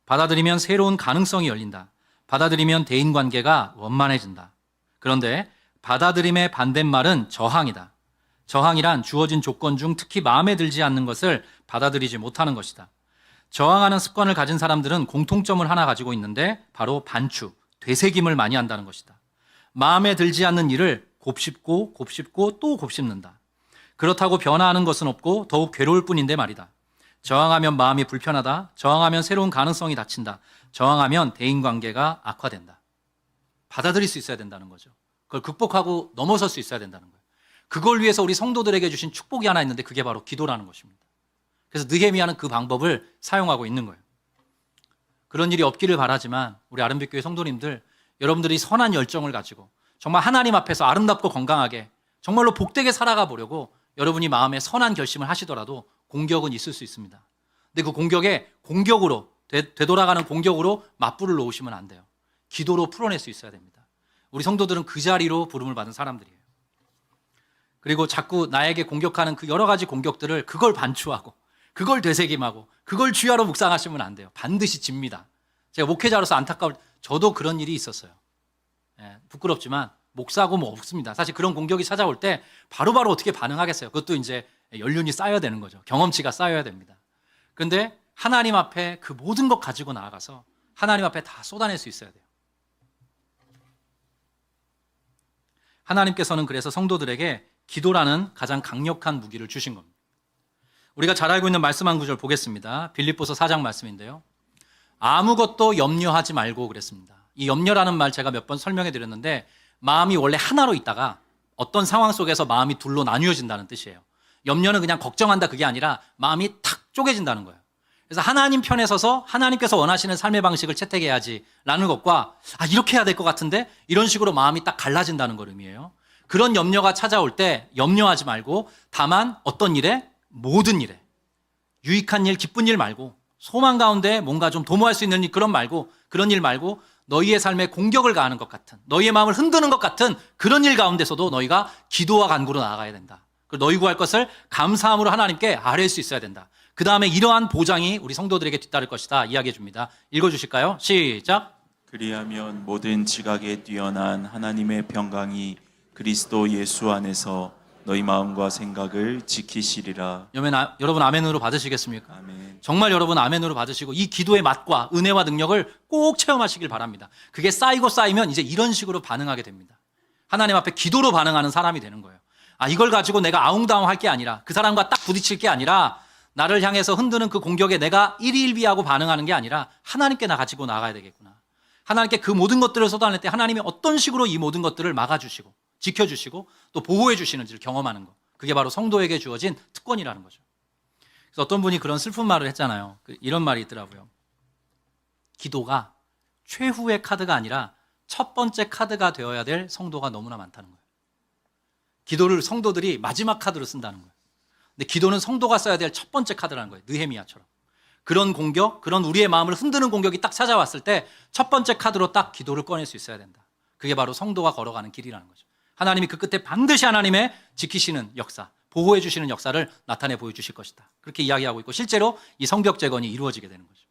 받아들이면 새로운 가능성이 열린다. 받아들이면 대인관계가 원만해진다. 그런데 받아들임의 반대말은 저항이다. 저항이란 주어진 조건 중 특히 마음에 들지 않는 것을 받아들이지 못하는 것이다. 저항하는 습관을 가진 사람들은 공통점을 하나 가지고 있는데 바로 반추, 되새김을 많이 한다는 것이다. 마음에 들지 않는 일을 곱씹고 또 곱씹는다. 그렇다고 변화하는 것은 없고 더욱 괴로울 뿐인데 말이다. 저항하면 마음이 불편하다. 저항하면 새로운 가능성이 닫힌다. 저항하면 대인관계가 악화된다. 받아들일 수 있어야 된다는 거죠. 그걸 극복하고 넘어설 수 있어야 된다는 거예요. 그걸 위해서 우리 성도들에게 주신 축복이 하나 있는데 그게 바로 기도라는 것입니다. 그래서 느헤미야는 그 방법을 사용하고 있는 거예요. 그런 일이 없기를 바라지만 우리 아름빛교회 성도님들, 여러분들이 선한 열정을 가지고 정말 하나님 앞에서 아름답고 건강하게 정말로 복되게 살아가 보려고 여러분이 마음에 선한 결심을 하시더라도 공격은 있을 수 있습니다. 근데 그 공격에 공격으로 되돌아가는 공격으로 맞불을 놓으시면 안 돼요. 기도로 풀어낼 수 있어야 됩니다. 우리 성도들은 그 자리로 부름을 받은 사람들이에요. 그리고 자꾸 나에게 공격하는 그 여러 가지 공격들을 그걸 반추하고 그걸 되새김하고 그걸 주야로 묵상하시면 안 돼요. 반드시 집니다. 제가 목회자로서 안타까울 저도 그런 일이 있었어요. 부끄럽지만 목사고 뭐 없습니다. 사실 그런 공격이 찾아올 때 바로바로 어떻게 반응하겠어요. 그것도 이제 연륜이 쌓여야 되는 거죠. 경험치가 쌓여야 됩니다. 그런데 하나님 앞에 그 모든 것 가지고 나아가서 하나님 앞에 다 쏟아낼 수 있어야 돼요. 하나님께서는 그래서 성도들에게 기도라는 가장 강력한 무기를 주신 겁니다. 우리가 잘 알고 있는 말씀 한 구절 보겠습니다. 빌립보서 4장 말씀인데요. 아무것도 염려하지 말고 그랬습니다. 이 염려라는 말 제가 몇 번 설명해 드렸는데 마음이 원래 하나로 있다가 어떤 상황 속에서 마음이 둘로 나뉘어진다는 뜻이에요. 염려는 그냥 걱정한다 그게 아니라 마음이 탁 쪼개진다는 거예요. 그래서 하나님 편에 서서 하나님께서 원하시는 삶의 방식을 채택해야지라는 것과 이렇게 해야 될 것 같은데 이런 식으로 마음이 딱 갈라진다는 걸 의미해요. 그런 염려가 찾아올 때 염려하지 말고 다만 어떤 일에? 모든 일에. 유익한 일, 기쁜 일 말고 소망 가운데 뭔가 좀 도모할 수 있는 일 그런 일 말고 너희의 삶에 공격을 가하는 것 같은 너희의 마음을 흔드는 것 같은 그런 일 가운데서도 너희가 기도와 간구로 나아가야 된다. 그리고 너희 구할 것을 감사함으로 하나님께 아뢰일 수 있어야 된다. 그 다음에 이러한 보장이 우리 성도들에게 뒤따를 것이다 이야기해 줍니다. 읽어주실까요? 시작. 그리하면 모든 지각에 뛰어난 하나님의 평강이 그리스도 예수 안에서 너희 마음과 생각을 지키시리라. 여러분 아멘으로 받으시겠습니까? 아멘. 정말 여러분 아멘으로 받으시고 이 기도의 맛과 은혜와 능력을 꼭 체험하시길 바랍니다. 그게 쌓이고 쌓이면 이제 이런 식으로 반응하게 됩니다. 하나님 앞에 기도로 반응하는 사람이 되는 거예요. 이걸 가지고 내가 아웅다웅할 게 아니라 그 사람과 딱 부딪힐 게 아니라 나를 향해서 흔드는 그 공격에 내가 일희일비하고 반응하는 게 아니라 하나님께 나 가지고 나가야 되겠구나. 하나님께 그 모든 것들을 쏟아낼 때 하나님이 어떤 식으로 이 모든 것들을 막아주시고 지켜주시고 또 보호해 주시는지를 경험하는 것. 그게 바로 성도에게 주어진 특권이라는 거죠. 그래서 어떤 분이 그런 슬픈 말을 했잖아요. 이런 말이 있더라고요. 기도가 최후의 카드가 아니라 첫 번째 카드가 되어야 될 성도가 너무나 많다는 거예요. 기도를 성도들이 마지막 카드로 쓴다는 거예요. 근데 기도는 성도가 써야 될 첫 번째 카드라는 거예요. 느헤미야처럼. 그런 공격, 그런 우리의 마음을 흔드는 공격이 딱 찾아왔을 때 첫 번째 카드로 딱 기도를 꺼낼 수 있어야 된다. 그게 바로 성도가 걸어가는 길이라는 거죠. 하나님이 그 끝에 반드시 하나님의 지키시는 역사, 보호해 주시는 역사를 나타내 보여주실 것이다. 그렇게 이야기하고 있고 실제로 이 성벽 재건이 이루어지게 되는 거죠.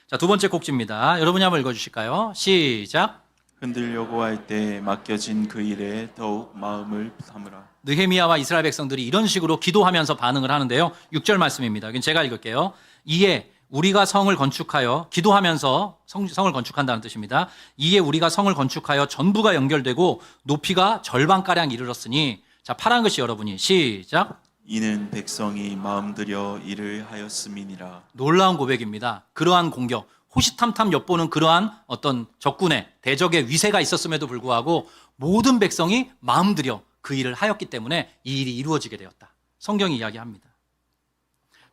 자, 두 번째 곡지입니다. 여러분이 한번 읽어주실까요? 시작. 흔들려고 할 때 맡겨진 그 일에 더욱 마음을 담으라. 느헤미야와 이스라엘 백성들이 이런 식으로 기도하면서 반응을 하는데요. 6절 말씀입니다. 여긴 제가 읽을게요. 이에 우리가 성을 건축하여 기도하면서 성을 건축한다는 뜻입니다. 이에 우리가 성을 건축하여 전부가 연결되고 높이가 절반가량 이르렀으니 자 파란 글씨 여러분이 시작. 이는 백성이 마음들여 일을 하였음이니라. 놀라운 고백입니다. 그러한 공격, 호시탐탐 엿보는 그러한 어떤 적군의 대적의 위세가 있었음에도 불구하고 모든 백성이 마음들여 그 일을 하였기 때문에 이 일이 이루어지게 되었다. 성경이 이야기합니다.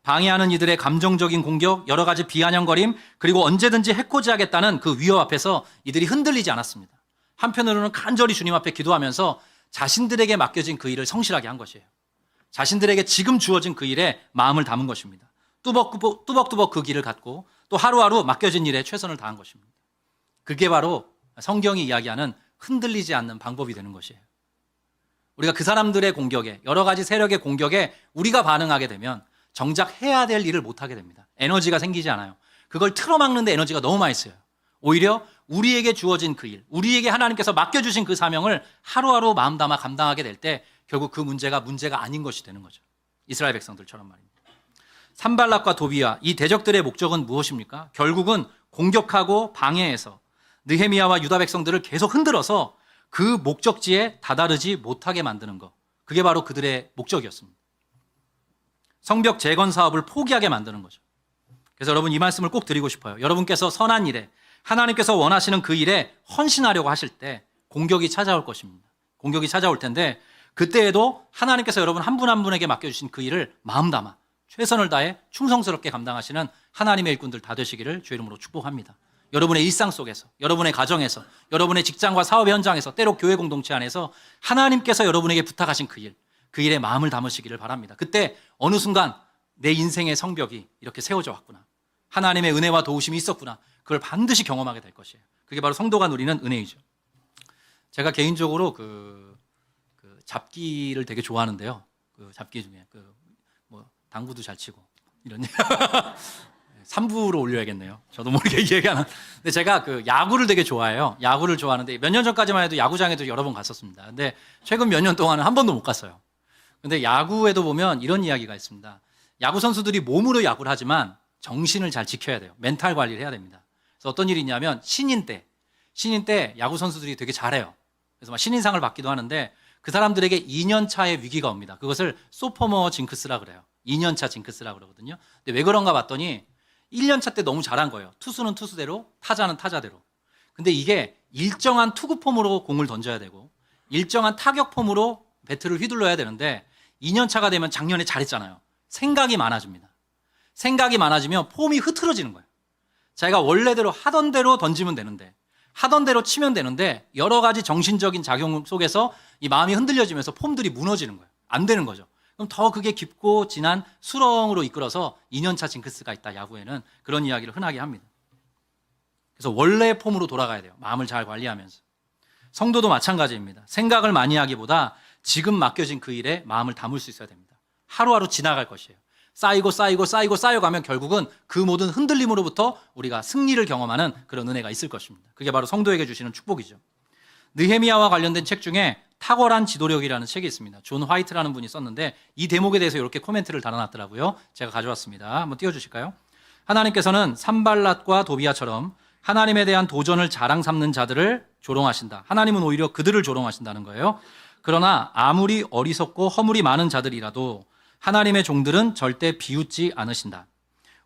방해하는 이들의 감정적인 공격, 여러 가지 비아냥거림, 그리고 언제든지 해코지하겠다는 그 위협 앞에서 이들이 흔들리지 않았습니다. 한편으로는 간절히 주님 앞에 기도하면서 자신들에게 맡겨진 그 일을 성실하게 한 것이에요. 자신들에게 지금 주어진 그 일에 마음을 담은 것입니다. 뚜벅뚜벅 그 길을 갔고 또 하루하루 맡겨진 일에 최선을 다한 것입니다. 그게 바로 성경이 이야기하는 흔들리지 않는 방법이 되는 것이에요. 우리가 그 사람들의 공격에, 여러 가지 세력의 공격에 우리가 반응하게 되면 정작 해야 될 일을 못하게 됩니다. 에너지가 생기지 않아요. 그걸 틀어막는 데 에너지가 너무 많이 써요. 오히려 우리에게 주어진 그 일, 우리에게 하나님께서 맡겨주신 그 사명을 하루하루 마음 담아 감당하게 될 때 결국 그 문제가 아닌 것이 되는 거죠. 이스라엘 백성들처럼 말입니다. 산발락과 도비아, 이 대적들의 목적은 무엇입니까? 결국은 공격하고 방해해서 느헤미야와 유다 백성들을 계속 흔들어서 그 목적지에 다다르지 못하게 만드는 것. 그게 바로 그들의 목적이었습니다. 성벽 재건 사업을 포기하게 만드는 거죠. 그래서 여러분 이 말씀을 꼭 드리고 싶어요. 여러분께서 선한 일에, 하나님께서 원하시는 그 일에 헌신하려고 하실 때 공격이 찾아올 것입니다. 공격이 찾아올 텐데 그때에도 하나님께서 여러분 한 분 한 분에게 맡겨주신 그 일을 마음 담아 최선을 다해 충성스럽게 감당하시는 하나님의 일꾼들 다 되시기를 주의 이름으로 축복합니다. 여러분의 일상 속에서, 여러분의 가정에서, 여러분의 직장과 사업 현장에서, 때로 교회 공동체 안에서 하나님께서 여러분에게 부탁하신 그 일, 그 일에 마음을 담으시기를 바랍니다. 그때 어느 순간 내 인생의 성벽이 이렇게 세워져 왔구나. 하나님의 은혜와 도우심이 있었구나. 그걸 반드시 경험하게 될 것이에요. 그게 바로 성도가 누리는 은혜이죠. 제가 개인적으로 그 잡기를 되게 좋아하는데요. 그 잡기 중에 뭐 당구도 잘 치고 이런 3부로 올려야겠네요. 저도 모르게 얘기하는. 근데 제가 그 야구를 되게 좋아해요. 야구를 좋아하는데 몇 년 전까지만 해도 야구장에도 여러 번 갔었습니다. 근데 최근 몇 년 동안은 한 번도 못 갔어요. 근데 야구에도 보면 이런 이야기가 있습니다. 야구 선수들이 몸으로 야구를 하지만 정신을 잘 지켜야 돼요. 멘탈 관리를 해야 됩니다. 그래서 어떤 일이 있냐면 신인 때 야구 선수들이 되게 잘해요. 그래서 막 신인상을 받기도 하는데 그 사람들에게 2년 차의 위기가 옵니다. 그것을 소포머 징크스라 그래요. 2년 차 징크스라 그러거든요. 근데 왜 그런가 봤더니 1년 차 때 너무 잘한 거예요. 투수는 투수대로, 타자는 타자대로. 근데 이게 일정한 투구 폼으로 공을 던져야 되고 일정한 타격 폼으로 배트를 휘둘러야 되는데 2년 차가 되면 작년에 잘했잖아요. 생각이 많아집니다. 생각이 많아지면 폼이 흐트러지는 거예요. 자기가 원래대로 하던 대로 던지면 되는데 하던 대로 치면 되는데 여러 가지 정신적인 작용 속에서 이 마음이 흔들려지면서 폼들이 무너지는 거예요. 안 되는 거죠. 그럼 더 그게 깊고 진한 수렁으로 이끌어서 2년차 징크스가 있다. 야구에는 그런 이야기를 흔하게 합니다. 그래서 원래의 폼으로 돌아가야 돼요. 마음을 잘 관리하면서. 성도도 마찬가지입니다. 생각을 많이 하기보다 지금 맡겨진 그 일에 마음을 담을 수 있어야 됩니다. 하루하루 지나갈 것이에요. 쌓여가면 결국은 그 모든 흔들림으로부터 우리가 승리를 경험하는 그런 은혜가 있을 것입니다. 그게 바로 성도에게 주시는 축복이죠. 느헤미야와 관련된 책 중에 탁월한 지도력이라는 책이 있습니다. 존 화이트라는 분이 썼는데 이 대목에 대해서 이렇게 코멘트를 달아놨더라고요. 제가 가져왔습니다. 한번 띄워주실까요? 하나님께서는 산발랏과 도비아처럼 하나님에 대한 도전을 자랑 삼는 자들을 조롱하신다. 하나님은 오히려 그들을 조롱하신다는 거예요. 그러나 아무리 어리석고 허물이 많은 자들이라도 하나님의 종들은 절대 비웃지 않으신다.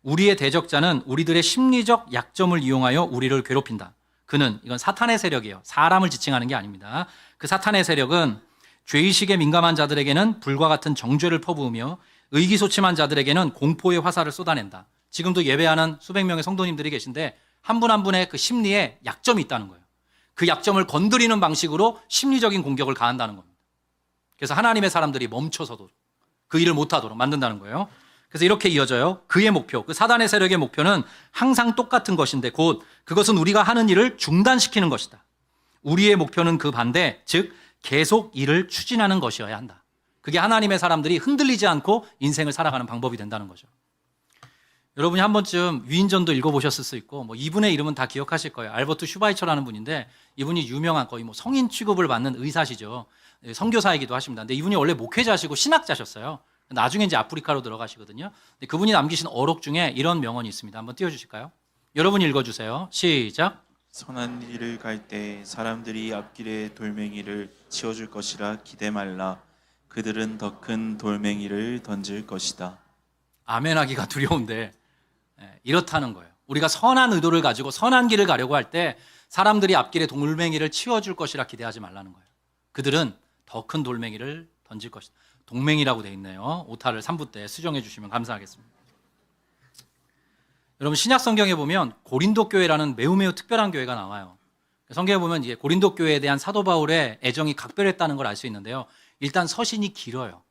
우리의 대적자는 우리들의 심리적 약점을 이용하여 우리를 괴롭힌다. 그는, 이건 사탄의 세력이에요. 사람을 지칭하는 게 아닙니다. 그 사탄의 세력은 죄의식에 민감한 자들에게는 불과 같은 정죄를 퍼부으며 의기소침한 자들에게는 공포의 화살을 쏟아낸다. 지금도 예배하는 수백 명의 성도님들이 계신데 한 분 한 분의 그 심리에 약점이 있다는 거예요. 그 약점을 건드리는 방식으로 심리적인 공격을 가한다는 겁니다. 그래서 하나님의 사람들이 멈춰서도 그 일을 못하도록 만든다는 거예요. 그래서 이렇게 이어져요. 그의 목표, 그 사단의 세력의 목표는 항상 똑같은 것인데 곧 그것은 우리가 하는 일을 중단시키는 것이다. 우리의 목표는 그 반대, 즉 계속 일을 추진하는 것이어야 한다. 그게 하나님의 사람들이 흔들리지 않고 인생을 살아가는 방법이 된다는 거죠. 여러분이 한 번쯤 위인전도 읽어보셨을 수 있고 뭐 이분의 이름은 다 기억하실 거예요. 알버트 슈바이처라는 분인데 이분이 유명한 거의 뭐 성인 취급을 받는 의사시죠. 선교사이기도 하십니다. 근데 이분이 원래 목회자시고 신학자셨어요. 나중에 이제 아프리카로 들어가시거든요. 근데 그분이 남기신 어록 중에 이런 명언이 있습니다. 한번 띄워주실까요? 여러분 읽어주세요. 시작. 선한 일을 갈 때 사람들이 앞길에 돌멩이를 치워줄 것이라 기대 말라. 그들은 더 큰 돌멩이를 던질 것이다. 아멘하기가 두려운데 이렇다는 거예요. 우리가 선한 의도를 가지고 선한 길을 가려고 할 때 사람들이 앞길에 돌멩이를 치워줄 것이라 기대하지 말라는 거예요. 그들은 더 큰 돌멩이를 던질 것이다. 동맹이라고 돼 있네요. 오타를 3부 때 수정해 주시면 감사하겠습니다. 여러분 신약 성경에 보면 고린도 교회라는 매우 특별한 교회가 나와요. 성경에 보면 이게 고린도 교회에 대한 사도 바울의 애정이 각별했다는 걸 알 수 있는데요. 일단 서신이 길어요.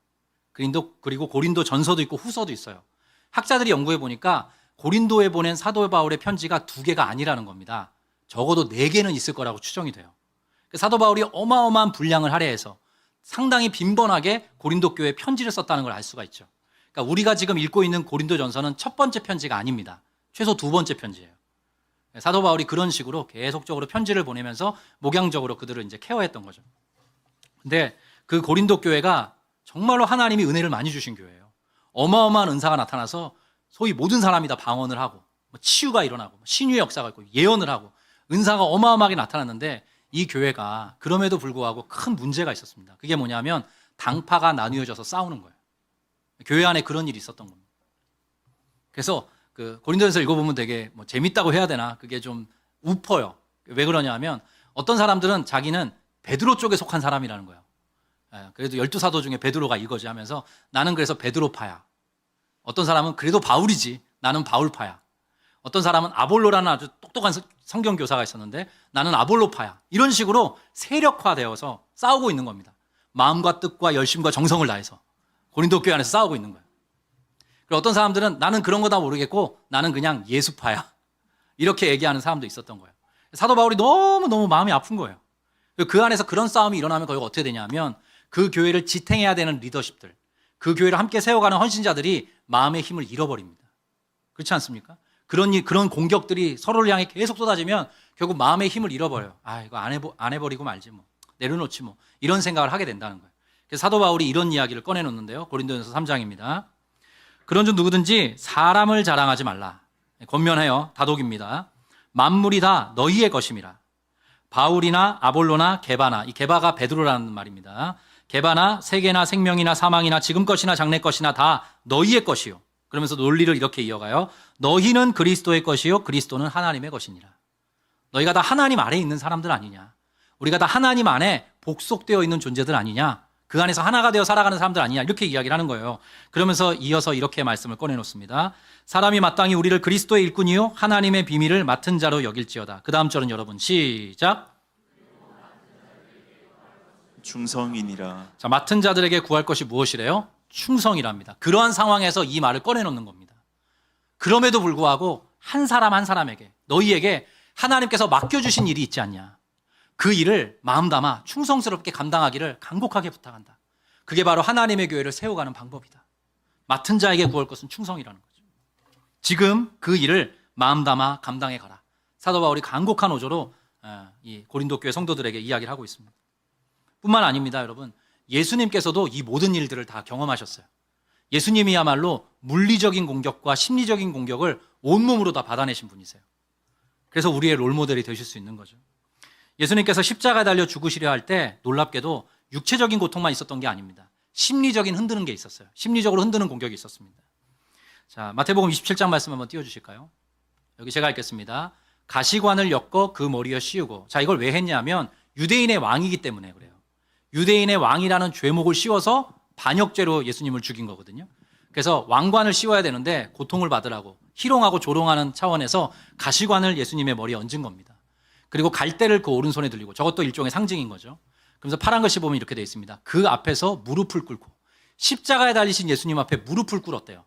그리고 고린도 전서도 있고 후서도 있어요. 학자들이 연구해 보니까 고린도에 보낸 사도 바울의 편지가 2개가 아니라는 겁니다. 적어도 4개는 있을 거라고 추정이 돼요. 사도 바울이 어마어마한 분량을 할애해서 상당히 빈번하게 고린도 교회에 편지를 썼다는 걸 알 수가 있죠. 그러니까 우리가 지금 읽고 있는 고린도 전서는 첫 번째 편지가 아닙니다. 최소 2번째 편지예요. 사도 바울이 그런 식으로 계속적으로 편지를 보내면서 목양적으로 그들을 이제 케어했던 거죠. 근데 그 고린도 교회가 정말로 하나님이 은혜를 많이 주신 교회예요. 어마어마한 은사가 나타나서 소위 모든 사람이 다 방언을 하고 치유가 일어나고 신유의 역사가 있고 예언을 하고 은사가 어마어마하게 나타났는데 이 교회가 그럼에도 불구하고 큰 문제가 있었습니다. 그게 뭐냐면 당파가 나뉘어져서 싸우는 거예요. 교회 안에 그런 일이 있었던 겁니다. 그래서 그 고린도전서 읽어보면 되게 재밌다고 해야 되나 그게 좀 우퍼요. 왜 그러냐면 어떤 사람들은 자기는 베드로 쪽에 속한 사람이라는 거예요. 그래도 12사도 중에 베드로가 이거지 하면서 나는 그래서 베드로파야. 어떤 사람은 그래도 바울이지 나는 바울파야. 어떤 사람은 아볼로라는 아주 똑똑한 성경 교사가 있었는데 나는 아볼로파야. 이런 식으로 세력화되어서 싸우고 있는 겁니다. 마음과 뜻과 열심과 정성을 다해서 고린도 교회 안에서 싸우고 있는 거예요. 그리고 어떤 사람들은 나는 그런 거 다 모르겠고 나는 그냥 예수파야. 이렇게 얘기하는 사람도 있었던 거예요. 사도 바울이 너무너무 마음이 아픈 거예요. 그 안에서 그런 싸움이 일어나면 거기가 어떻게 되냐면 그 교회를 지탱해야 되는 리더십들, 그 교회를 함께 세워가는 헌신자들이 마음의 힘을 잃어버립니다. 그렇지 않습니까? 그런 공격들이 서로를 향해 계속 쏟아지면 결국 마음의 힘을 잃어버려요. 이거 안 해버리고 말지 내려놓지 이런 생각을 하게 된다는 거예요. 그래서 사도 바울이 이런 이야기를 꺼내놓는데요. 고린도전서 3장입니다. 그런 줄 누구든지 사람을 자랑하지 말라. 권면해요. 다독입니다. 만물이 다 너희의 것임이라. 바울이나 아볼로나 게바나, 이 게바가 베드로라는 말입니다. 게바나 세계나 생명이나 사망이나 지금 것이나 장래 것이나 다 너희의 것이요. 그러면서 논리를 이렇게 이어가요. 너희는 그리스도의 것이요 그리스도는 하나님의 것이니라. 너희가 다 하나님 아래에 있는 사람들 아니냐. 우리가 다 하나님 안에 복속되어 있는 존재들 아니냐. 그 안에서 하나가 되어 살아가는 사람들 아니냐. 이렇게 이야기를 하는 거예요. 그러면서 이어서 이렇게 말씀을 꺼내놓습니다. 사람이 마땅히 우리를 그리스도의 일꾼이요 하나님의 비밀을 맡은 자로 여길지어다. 그 다음 절은 여러분 시작. 충성이니라. 자, 맡은 자들에게 구할 것이 무엇이래요? 충성이랍니다. 그러한 상황에서 이 말을 꺼내놓는 겁니다. 그럼에도 불구하고 한 사람 한 사람에게 너희에게 하나님께서 맡겨주신 일이 있지 않냐. 그 일을 마음 담아 충성스럽게 감당하기를 간곡하게 부탁한다. 그게 바로 하나님의 교회를 세워가는 방법이다. 맡은 자에게 구할 것은 충성이라는 거죠. 지금 그 일을 마음 담아 감당해 가라. 사도 바울이 간곡한 어조로 이 고린도 교회 성도들에게 이야기를 하고 있습니다. 뿐만 아닙니다, 여러분. 예수님께서도 이 모든 일들을 다 경험하셨어요. 예수님이야말로 물리적인 공격과 심리적인 공격을 온몸으로 다 받아내신 분이세요. 그래서 우리의 롤모델이 되실 수 있는 거죠. 예수님께서 십자가에 달려 죽으시려 할 때 놀랍게도 육체적인 고통만 있었던 게 아닙니다. 심리적인 흔드는 게 있었어요. 심리적으로 흔드는 공격이 있었습니다. 자, 마태복음 27장 말씀 한번 띄워주실까요? 여기 제가 읽겠습니다. 가시관을 엮어 그 머리에 씌우고. 자, 이걸 왜 했냐면 유대인의 왕이기 때문에 그래요. 유대인의 왕이라는 죄목을 씌워서 반역죄로 예수님을 죽인 거거든요. 그래서 왕관을 씌워야 되는데 고통을 받으라고 희롱하고 조롱하는 차원에서 가시관을 예수님의 머리에 얹은 겁니다. 그리고 갈대를 그 오른손에 들리고, 저것도 일종의 상징인 거죠. 그래서 파란 글씨 보면 이렇게 되어 있습니다. 그 앞에서 무릎을 꿇고, 십자가에 달리신 예수님 앞에 무릎을 꿇었대요.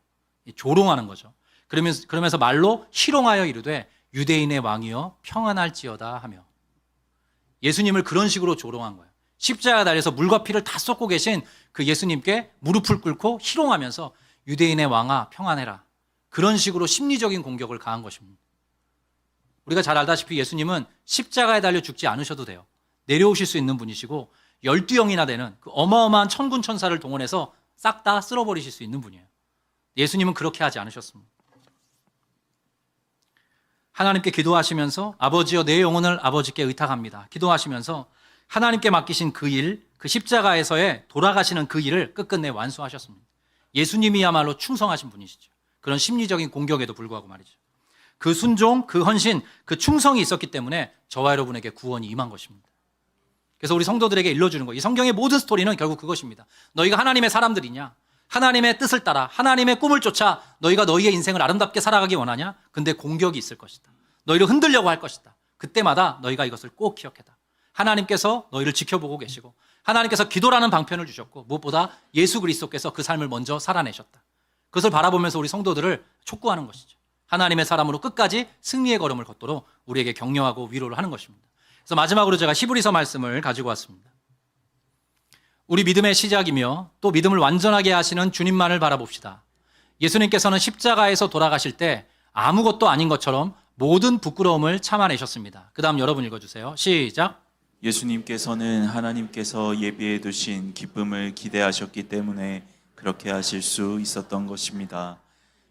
조롱하는 거죠. 그러면서 말로 희롱하여 이르되 유대인의 왕이여 평안할지어다 하며, 예수님을 그런 식으로 조롱한 거예요. 십자가에 달려서 물과 피를 다 쏟고 계신 그 예수님께 무릎을 꿇고 희롱하면서 유대인의 왕아 평안해라. 그런 식으로 심리적인 공격을 가한 것입니다. 우리가 잘 알다시피 예수님은 십자가에 달려 죽지 않으셔도 돼요. 내려오실 수 있는 분이시고 12영이나 되는 그 어마어마한 천군 천사를 동원해서 싹 다 쓸어버리실 수 있는 분이에요. 예수님은 그렇게 하지 않으셨습니다. 하나님께 기도하시면서 아버지여 내 영혼을 아버지께 의탁합니다. 기도하시면서 하나님께 맡기신 그 일, 그 십자가에서의 돌아가시는 그 일을 끝끝내 완수하셨습니다. 예수님이야말로 충성하신 분이시죠. 그런 심리적인 공격에도 불구하고 말이죠. 그 순종, 그 헌신, 그 충성이 있었기 때문에 저와 여러분에게 구원이 임한 것입니다. 그래서 우리 성도들에게 일러주는 거예요. 이 성경의 모든 스토리는 결국 그것입니다. 너희가 하나님의 사람들이냐? 하나님의 뜻을 따라 하나님의 꿈을 쫓아 너희가 너희의 인생을 아름답게 살아가기 원하냐? 근데 공격이 있을 것이다. 너희를 흔들려고 할 것이다. 그때마다 너희가 이것을 꼭 기억해라. 하나님께서 너희를 지켜보고 계시고 하나님께서 기도라는 방편을 주셨고 무엇보다 예수 그리스도께서 그 삶을 먼저 살아내셨다. 그것을 바라보면서 우리 성도들을 촉구하는 것이죠. 하나님의 사람으로 끝까지 승리의 걸음을 걷도록 우리에게 격려하고 위로를 하는 것입니다. 그래서 마지막으로 제가 히브리서 말씀을 가지고 왔습니다. 우리 믿음의 시작이며 또 믿음을 완전하게 하시는 주님만을 바라봅시다. 예수님께서는 십자가에서 돌아가실 때 아무것도 아닌 것처럼 모든 부끄러움을 참아내셨습니다. 그 다음 여러분 읽어주세요. 시작. 예수님께서는 하나님께서 예비해 두신 기쁨을 기대하셨기 때문에 그렇게 하실 수 있었던 것입니다.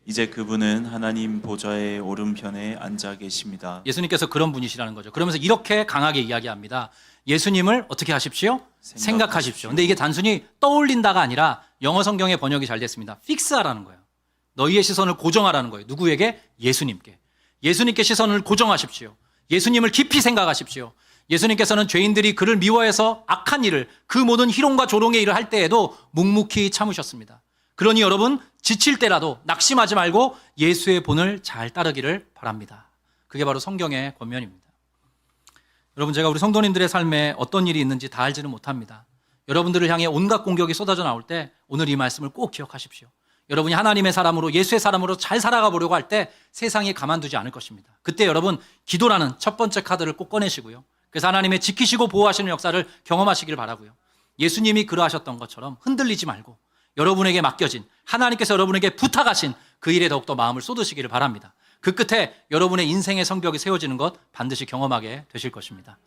이제 그분은 하나님 보좌의 오른편에 앉아 계십니다. 예수님께서 그런 분이시라는 거죠. 그러면서 이렇게 강하게 이야기합니다. 예수님을 어떻게 하십시오? 생각하십시오. 근데 이게 단순히 떠올린다가 아니라 영어 성경의 번역이 잘 됐습니다. 픽스하라는 거예요. 너희의 시선을 고정하라는 거예요. 누구에게? 예수님께. 예수님께 시선을 고정하십시오. 예수님을 깊이 생각하십시오. 예수님께서는 죄인들이 그를 미워해서 악한 일을, 그 모든 희롱과 조롱의 일을 할 때에도 묵묵히 참으셨습니다. 그러니 여러분 지칠 때라도 낙심하지 말고 예수의 본을 잘 따르기를 바랍니다. 그게 바로 성경의 권면입니다. 여러분, 제가 우리 성도님들의 삶에 어떤 일이 있는지 다 알지는 못합니다. 여러분들을 향해 온갖 공격이 쏟아져 나올 때 오늘 이 말씀을 꼭 기억하십시오. 여러분이 하나님의 사람으로, 예수의 사람으로 잘 살아가 보려고 할 때 세상이 가만두지 않을 것입니다. 그때 여러분 기도라는 첫 번째 카드를 꼭 꺼내시고요. 그래서 하나님의 지키시고 보호하시는 역사를 경험하시길 바라고요. 예수님이 그러하셨던 것처럼 흔들리지 말고 여러분에게 맡겨진, 하나님께서 여러분에게 부탁하신 그 일에 더욱더 마음을 쏟으시기를 바랍니다. 그 끝에 여러분의 인생의 성벽이 세워지는 것 반드시 경험하게 되실 것입니다.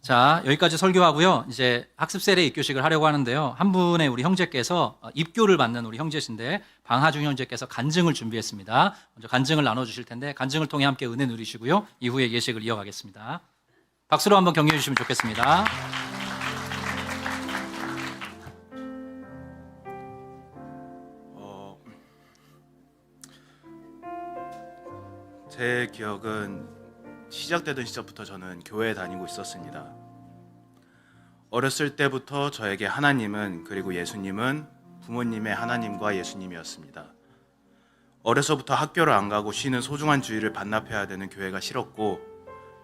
자, 여기까지 설교하고요. 이제 학습 세례 입교식을 하려고 하는데요. 한 분의 우리 형제께서 입교를 받는 우리 형제신데 방하중 형제께서 간증을 준비했습니다. 먼저 간증을 나눠주실 텐데 간증을 통해 함께 은혜 누리시고요. 이후에 예식을 이어가겠습니다. 박수로 한번 격려해 주시면 좋겠습니다. 제 기억은 시작되던 시절부터 저는 교회에 다니고 있었습니다. 어렸을 때부터 저에게 하나님은, 그리고 예수님은 부모님의 하나님과 예수님이었습니다. 어려서부터 학교를 안 가고 쉬는 소중한 주일을 반납해야 되는 교회가 싫었고,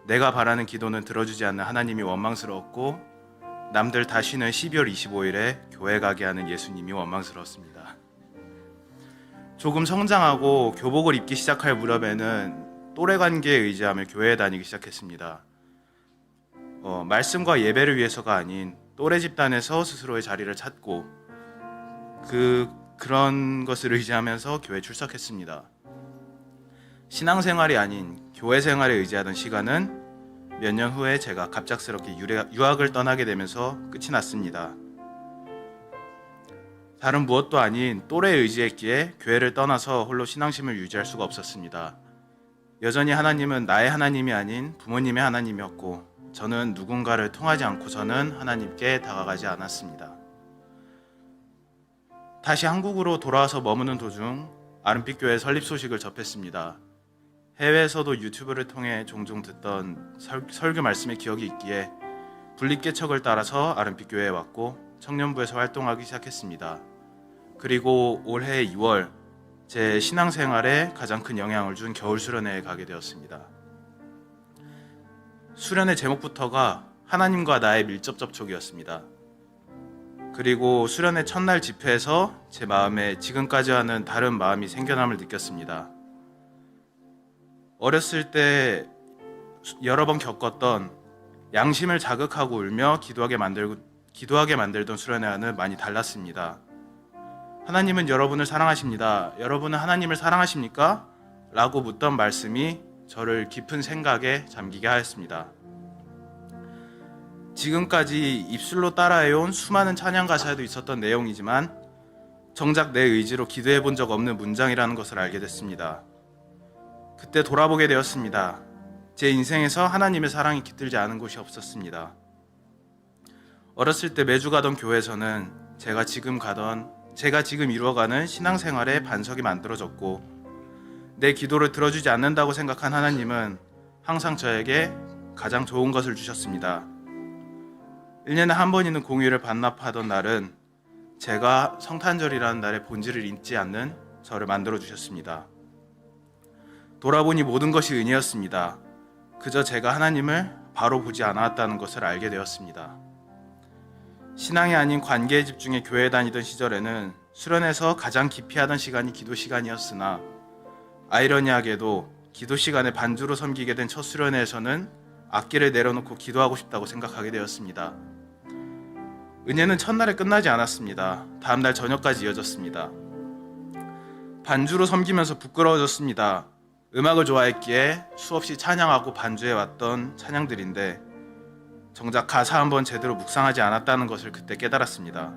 내가 바라는 기도는 들어주지 않는 하나님이 원망스러웠고, 남들 다 쉬는 12월 25일에 교회 가게 하는 예수님이 원망스러웠습니다. 조금 성장하고 교복을 입기 시작할 무렵에는 또래 관계에 의지하며 교회에 다니기 시작했습니다. 말씀과 예배를 위해서가 아닌 또래 집단에서 스스로의 자리를 찾고 그런 것을 의지하면서 교회에 출석했습니다. 신앙생활이 아닌 교회 생활에 의지하던 시간은 몇 년 후에 제가 갑작스럽게 유학을 떠나게 되면서 끝이 났습니다. 다른 무엇도 아닌 또래에 의지했기에 교회를 떠나서 홀로 신앙심을 유지할 수가 없었습니다. 여전히 하나님은 나의 하나님이 아닌 부모님의 하나님이었고, 저는 누군가를 통하지 않고서는 하나님께 다가가지 않았습니다. 다시 한국으로 돌아와서 머무는 도중 아름빛교회 설립 소식을 접했습니다. 해외에서도 유튜브를 통해 종종 듣던 설교 말씀의 기억이 있기에 분립개척을 따라서 아름빛교회에 왔고 청년부에서 활동하기 시작했습니다. 그리고 올해 2월 제 신앙생활에 가장 큰 영향을 준 겨울 수련회에 가게 되었습니다. 수련회 제목부터가 하나님과 나의 밀접 접촉이었습니다. 그리고 수련회 첫날 집회에서 제 마음에 지금까지와는 다른 마음이 생겨남을 느꼈습니다. 어렸을 때 여러 번 겪었던 양심을 자극하고 울며 기도하게 만들던 수련회와는 많이 달랐습니다. 하나님은 여러분을 사랑하십니다. 여러분은 하나님을 사랑하십니까? 라고 묻던 말씀이 저를 깊은 생각에 잠기게 하였습니다. 지금까지 입술로 따라해온 수많은 찬양 가사에도 있었던 내용이지만 정작 내 의지로 기도해 본 적 없는 문장이라는 것을 알게 됐습니다. 그때 돌아보게 되었습니다. 제 인생에서 하나님의 사랑이 깃들지 않은 곳이 없었습니다. 어렸을 때 매주 가던 교회에서는 제가 지금 이루어가는 신앙생활의 반석이 만들어졌고, 내 기도를 들어주지 않는다고 생각한 하나님은 항상 저에게 가장 좋은 것을 주셨습니다. 1년에 한 번 있는 공휴일을 반납하던 날은 제가 성탄절이라는 날의 본질을 잊지 않는 저를 만들어 주셨습니다. 돌아보니 모든 것이 은혜였습니다. 그저 제가 하나님을 바로 보지 않았다는 것을 알게 되었습니다. 신앙이 아닌 관계에 집중해 교회에 다니던 시절에는 수련회에서 가장 깊이 하던 시간이 기도 시간이었으나, 아이러니하게도 기도 시간에 반주로 섬기게 된 첫 수련회에서는 악기를 내려놓고 기도하고 싶다고 생각하게 되었습니다. 은혜는 첫날에 끝나지 않았습니다. 다음날 저녁까지 이어졌습니다. 반주로 섬기면서 부끄러워졌습니다. 음악을 좋아했기에 수없이 찬양하고 반주해왔던 찬양들인데 정작 가사 한번 제대로 묵상하지 않았다는 것을 그때 깨달았습니다.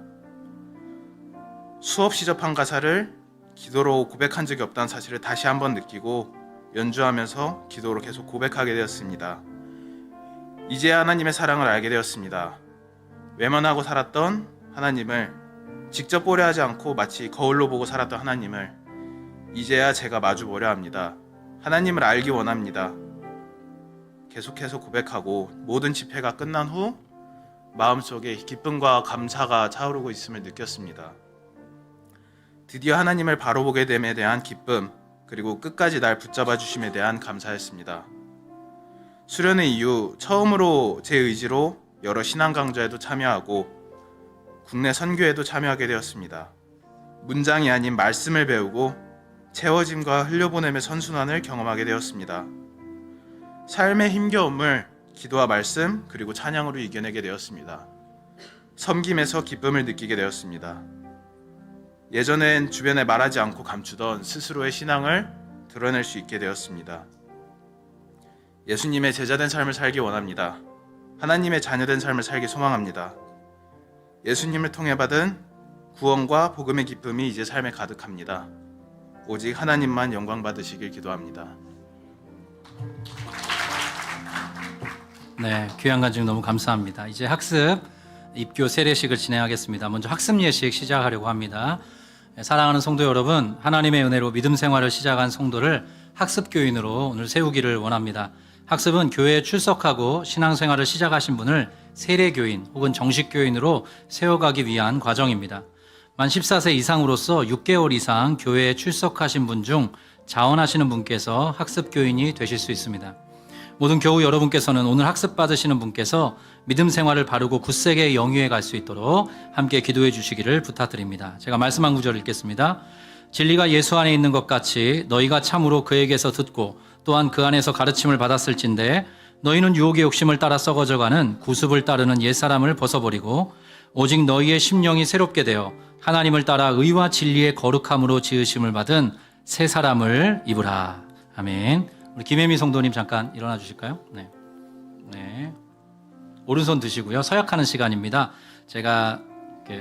수없이 접한 가사를 기도로 고백한 적이 없다는 사실을 다시 한번 느끼고 연주하면서 기도로 계속 고백하게 되었습니다. 이제야 하나님의 사랑을 알게 되었습니다. 외면하고 살았던 하나님을, 직접 보려 하지 않고 마치 거울로 보고 살았던 하나님을 이제야 제가 마주 보려 합니다. 하나님을 알기 원합니다. 계속해서 고백하고 모든 집회가 끝난 후 마음속에 기쁨과 감사가 차오르고 있음을 느꼈습니다. 드디어 하나님을 바로 보게 됨에 대한 기쁨, 그리고 끝까지 날 붙잡아 주심에 대한 감사였습니다. 수련회 이후 처음으로 제 의지로 여러 신앙 강좌에도 참여하고 국내 선교에도 참여하게 되었습니다. 문장이 아닌 말씀을 배우고 채워짐과 흘려보냄의 선순환을 경험하게 되었습니다. 삶의 힘겨움을 기도와 말씀 그리고 찬양으로 이겨내게 되었습니다. 섬김에서 기쁨을 느끼게 되었습니다. 예전엔 주변에 말하지 않고 감추던 스스로의 신앙을 드러낼 수 있게 되었습니다. 예수님의 제자된 삶을 살기 원합니다. 하나님의 자녀된 삶을 살기 소망합니다. 예수님을 통해 받은 구원과 복음의 기쁨이 이제 삶에 가득합니다. 오직 하나님만 영광 받으시길 기도합니다. 네, 귀한 간증 너무 감사합니다. 이제 학습 입교 세례식을 진행하겠습니다. 먼저 학습 예식 시작하려고 합니다. 사랑하는 성도 여러분, 하나님의 은혜로 믿음 생활을 시작한 성도를 학습 교인으로 오늘 세우기를 원합니다. 학습은 교회에 출석하고 신앙생활을 시작하신 분을 세례교인 혹은 정식교인으로 세워가기 위한 과정입니다. 만 14세 이상으로서 6개월 이상 교회에 출석하신 분 중 자원하시는 분께서 학습교인이 되실 수 있습니다. 모든 교우 여러분께서는 오늘 학습 받으시는 분께서 믿음 생활을 바르고 굳세게 영위해 갈 수 있도록 함께 기도해 주시기를 부탁드립니다. 제가 말씀 한 구절 읽겠습니다. 진리가 예수 안에 있는 것 같이 너희가 참으로 그에게서 듣고 또한 그 안에서 가르침을 받았을진데 너희는 유혹의 욕심을 따라 썩어져가는 구습을 따르는 옛사람을 벗어버리고 오직 너희의 심령이 새롭게 되어 하나님을 따라 의와 진리의 거룩함으로 지으심을 받은 새 사람을 입으라. 아멘. 우리 김혜미 성도님 잠깐 일어나 주실까요? 네. 오른손 드시고요. 서약하는 시간입니다. 제가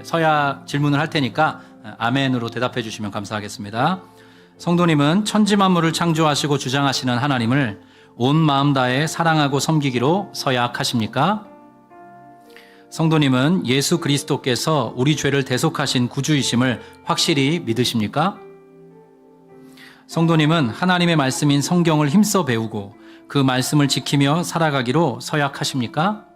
서약 질문을 할 테니까 아멘으로 대답해 주시면 감사하겠습니다. 성도님은 천지 만물을 창조하시고 주장하시는 하나님을 온 마음 다해 사랑하고 섬기기로 서약하십니까? 성도님은 예수 그리스도께서 우리 죄를 대속하신 구주이심을 확실히 믿으십니까? 성도님은 하나님의 말씀인 성경을 힘써 배우고 그 말씀을 지키며 살아가기로 서약하십니까?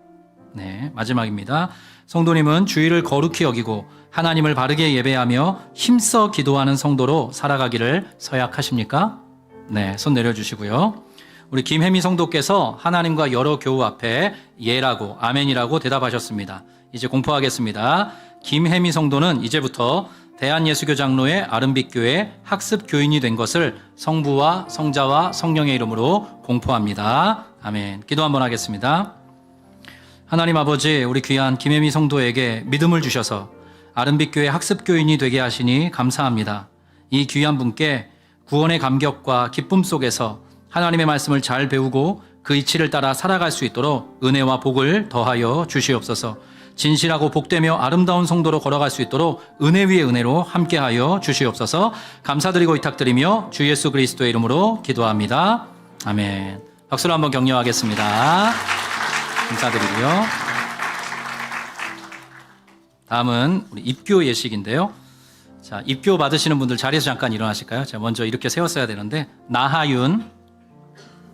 네, 마지막입니다. 성도님은 주의를 거룩히 여기고 하나님을 바르게 예배하며 힘써 기도하는 성도로 살아가기를 서약하십니까? 네, 손 내려주시고요. 우리 김혜미 성도께서 하나님과 여러 교우 앞에 예라고 아멘이라고 대답하셨습니다. 이제 공포하겠습니다. 김혜미 성도는 이제부터 대한예수교장로의 아름빛교회 학습교인이 된 것을 성부와 성자와 성령의 이름으로 공포합니다. 아멘. 기도 한번 하겠습니다. 하나님 아버지, 우리 귀한 김혜미 성도에게 믿음을 주셔서 아름빛교회 학습교인이 되게 하시니 감사합니다. 이 귀한 분께 구원의 감격과 기쁨 속에서 하나님의 말씀을 잘 배우고 그 이치를 따라 살아갈 수 있도록 은혜와 복을 더하여 주시옵소서. 진실하고 복되며 아름다운 성도로 걸어갈 수 있도록 은혜 위에 은혜로 함께하여 주시옵소서. 감사드리고 위탁드리며 주 예수 그리스도의 이름으로 기도합니다. 아멘. 박수로 한번 격려하겠습니다. 감사드리고요. 다음은 우리 입교 예식인데요. 자, 입교 받으시는 분들 자리에서 잠깐 일어나실까요? 제가 먼저 이렇게 세웠어야 되는데, 나하윤,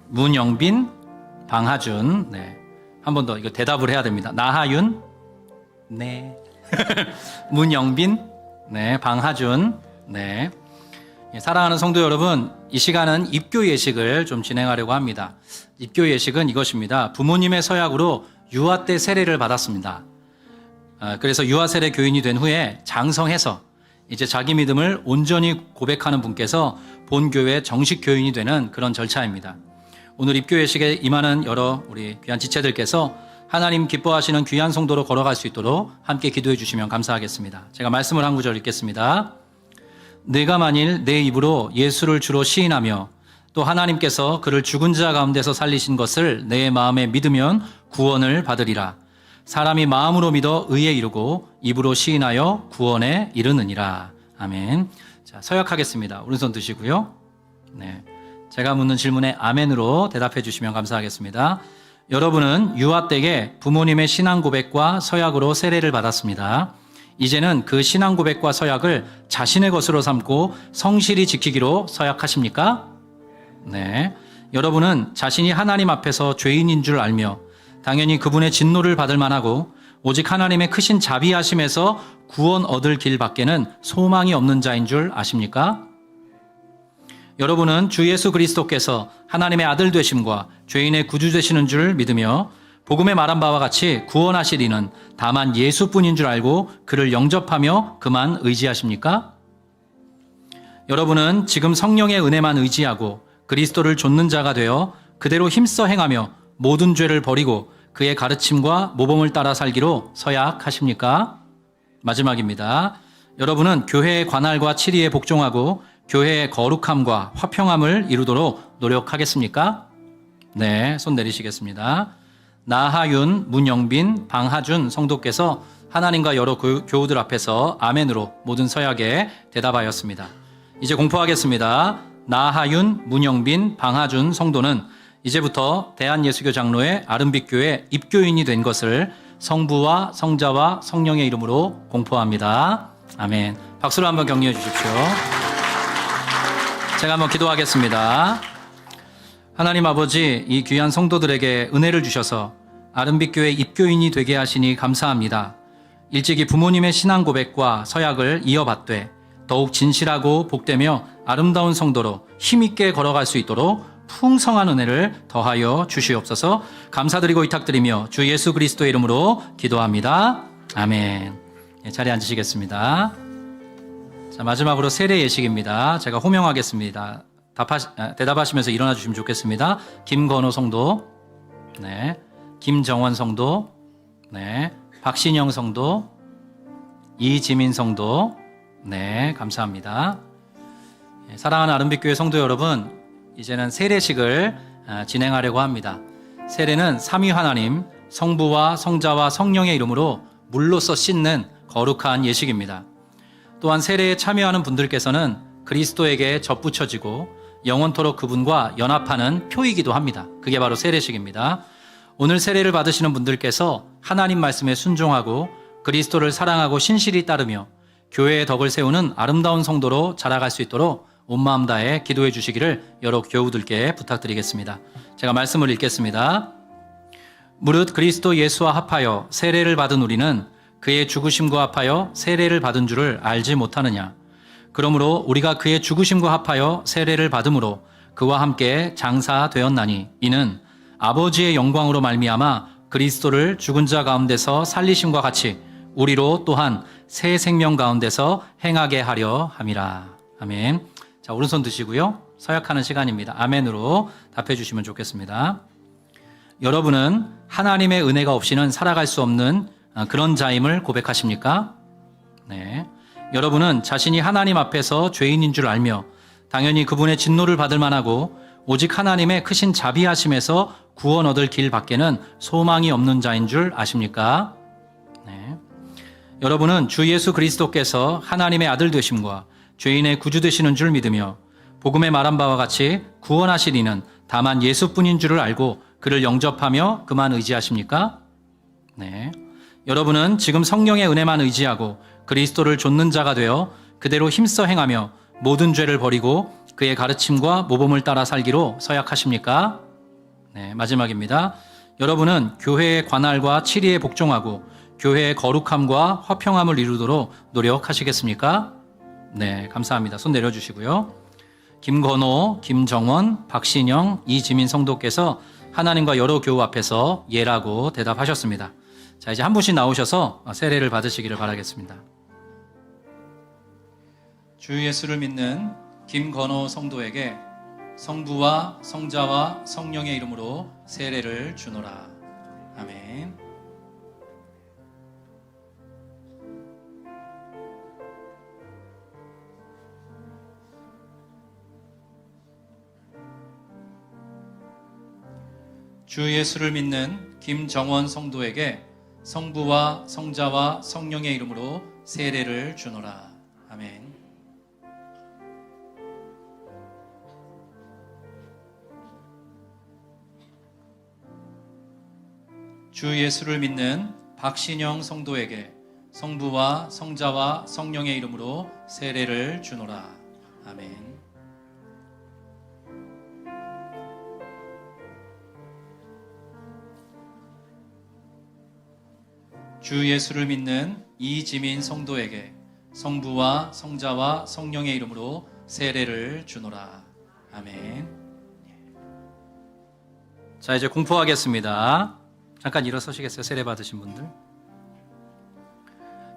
문영빈, 방하준. 네. 한 번 더 이거 대답을 해야 됩니다. 나하윤, 네. 문영빈, 네. 방하준, 네. 사랑하는 성도 여러분, 이 시간은 입교 예식을 좀 진행하려고 합니다. 입교 예식은 이것입니다. 부모님의 서약으로 유아 때 세례를 받았습니다. 그래서 유아 세례 교인이 된 후에 장성해서 이제 자기 믿음을 온전히 고백하는 분께서 본교회 정식 교인이 되는 그런 절차입니다. 오늘 입교 예식에 임하는 여러 우리 귀한 지체들께서 하나님 기뻐하시는 귀한 성도로 걸어갈 수 있도록 함께 기도해 주시면 감사하겠습니다. 제가 말씀을 한 구절 읽겠습니다. 내가 만일 내 입으로 예수를 주로 시인하며 또 하나님께서 그를 죽은 자 가운데서 살리신 것을 내 마음에 믿으면 구원을 받으리라. 사람이 마음으로 믿어 의에 이르고 입으로 시인하여 구원에 이르느니라. 아멘. 자, 서약하겠습니다. 오른손 드시고요. 네. 제가 묻는 질문에 아멘으로 대답해 주시면 감사하겠습니다. 여러분은 유아 때에 부모님의 신앙 고백과 서약으로 세례를 받았습니다. 이제는 그 신앙 고백과 서약을 자신의 것으로 삼고 성실히 지키기로 서약하십니까? 네. 여러분은 자신이 하나님 앞에서 죄인인 줄 알며 당연히 그분의 진노를 받을 만하고 오직 하나님의 크신 자비하심에서 구원 얻을 길 밖에는 소망이 없는 자인 줄 아십니까? 여러분은 주 예수 그리스도께서 하나님의 아들 되심과 죄인의 구주 되시는 줄 믿으며 복음에 말한 바와 같이 구원하실 이는 다만 예수뿐인 줄 알고 그를 영접하며 그만 의지하십니까? 여러분은 지금 성령의 은혜만 의지하고 그리스도를 좇는 자가 되어 그대로 힘써 행하며 모든 죄를 버리고 그의 가르침과 모범을 따라 살기로 서약하십니까? 마지막입니다. 여러분은 교회의 관할과 치리에 복종하고 교회의 거룩함과 화평함을 이루도록 노력하겠습니까? 네, 손 내리시겠습니다. 나하윤, 문영빈, 방하준 성도께서 하나님과 여러 교우들 앞에서 아멘으로 모든 서약에 대답하였습니다. 이제 공포하겠습니다. 나하윤, 문영빈, 방하준 성도는 이제부터 대한예수교 장로의 아름빛교회 입교인이 된 것을 성부와 성자와 성령의 이름으로 공포합니다. 아멘. 박수로 한번 격려해 주십시오. 제가 한번 기도하겠습니다. 하나님 아버지, 이 귀한 성도들에게 은혜를 주셔서 아름빛교회 입교인이 되게 하시니 감사합니다. 일찍이 부모님의 신앙 고백과 서약을 이어받되 더욱 진실하고 복되며 아름다운 성도로 힘있게 걸어갈 수 있도록 풍성한 은혜를 더하여 주시옵소서. 감사드리고 위탁드리며 주 예수 그리스도의 이름으로 기도합니다. 아멘. 자리에 앉으시겠습니다. 자, 마지막으로 세례 예식입니다. 제가 호명하겠습니다. 대답하시면서 일어나 주시면 좋겠습니다. 김건호 성도, 네, 김정원 성도, 네, 박신영 성도, 이지민 성도, 네, 감사합니다. 사랑하는 아름빛교회 성도 여러분, 이제는 세례식을 진행하려고 합니다. 세례는 삼위 하나님, 성부와 성자와 성령의 이름으로 물로써 씻는 거룩한 예식입니다. 또한 세례에 참여하는 분들께서는 그리스도에게 접붙여지고 영원토록 그분과 연합하는 표이기도 합니다. 그게 바로 세례식입니다. 오늘 세례를 받으시는 분들께서 하나님 말씀에 순종하고 그리스도를 사랑하고 신실히 따르며 교회의 덕을 세우는 아름다운 성도로 자라갈 수 있도록 온 마음 다해 기도해 주시기를 여러 교우들께 부탁드리겠습니다. 제가 말씀을 읽겠습니다. 무릇 그리스도 예수와 합하여 세례를 받은 우리는 그의 죽으심과 합하여 세례를 받은 줄을 알지 못하느냐. 그러므로 우리가 그의 죽으심과 합하여 세례를 받음으로 그와 함께 장사되었나니 이는 아버지의 영광으로 말미암아 그리스도를 죽은 자 가운데서 살리심과 같이 우리로 또한 새 생명 가운데서 행하게 하려 함이라. 아멘. 자, 오른손 드시고요. 서약하는 시간입니다. 아멘으로 답해 주시면 좋겠습니다. 여러분은 하나님의 은혜가 없이는 살아갈 수 없는 그런 자임을 고백하십니까? 네. 여러분은 자신이 하나님 앞에서 죄인인 줄 알며 당연히 그분의 진노를 받을 만하고 오직 하나님의 크신 자비하심에서 구원 얻을 길 밖에는 소망이 없는 자인 줄 아십니까? 네. 여러분은 주 예수 그리스도께서 하나님의 아들 되심과 죄인의 구주 되시는 줄 믿으며 복음에 말한 바와 같이 구원하실 이는 다만 예수뿐인 줄을 알고 그를 영접하며 그만 의지하십니까? 네. 여러분은 지금 성령의 은혜만 의지하고 그리스도를 좇는 자가 되어 그대로 힘써 행하며 모든 죄를 버리고 그의 가르침과 모범을 따라 살기로 서약하십니까? 네, 마지막입니다. 여러분은 교회의 관할과 치리에 복종하고 교회의 거룩함과 화평함을 이루도록 노력하시겠습니까? 네, 감사합니다. 손 내려주시고요. 김건호, 김정원, 박신영, 이지민 성도께서 하나님과 여러 교우 앞에서 예라고 대답하셨습니다. 자, 이제 한 분씩 나오셔서 세례를 받으시기를 바라겠습니다. 주 예수를 믿는 김건호 성도에게 성부와 성자와 성령의 이름으로 세례를 주노라. 아멘. 주 예수를 믿는 김정원 성도에게 성부와 성자와 성령의 이름으로 세례를 주노라. 아멘. 주 예수를 믿는 박신영 성도에게 성부와 성자와 성령의 이름으로 세례를 주노라. 아멘. 주 예수를 믿는 이지민 성도에게 성부와 성자와 성령의 이름으로 세례를 주노라. 아멘. 자, 이제 공포하겠습니다. 잠깐 일어서시겠어요? 세례 받으신 분들.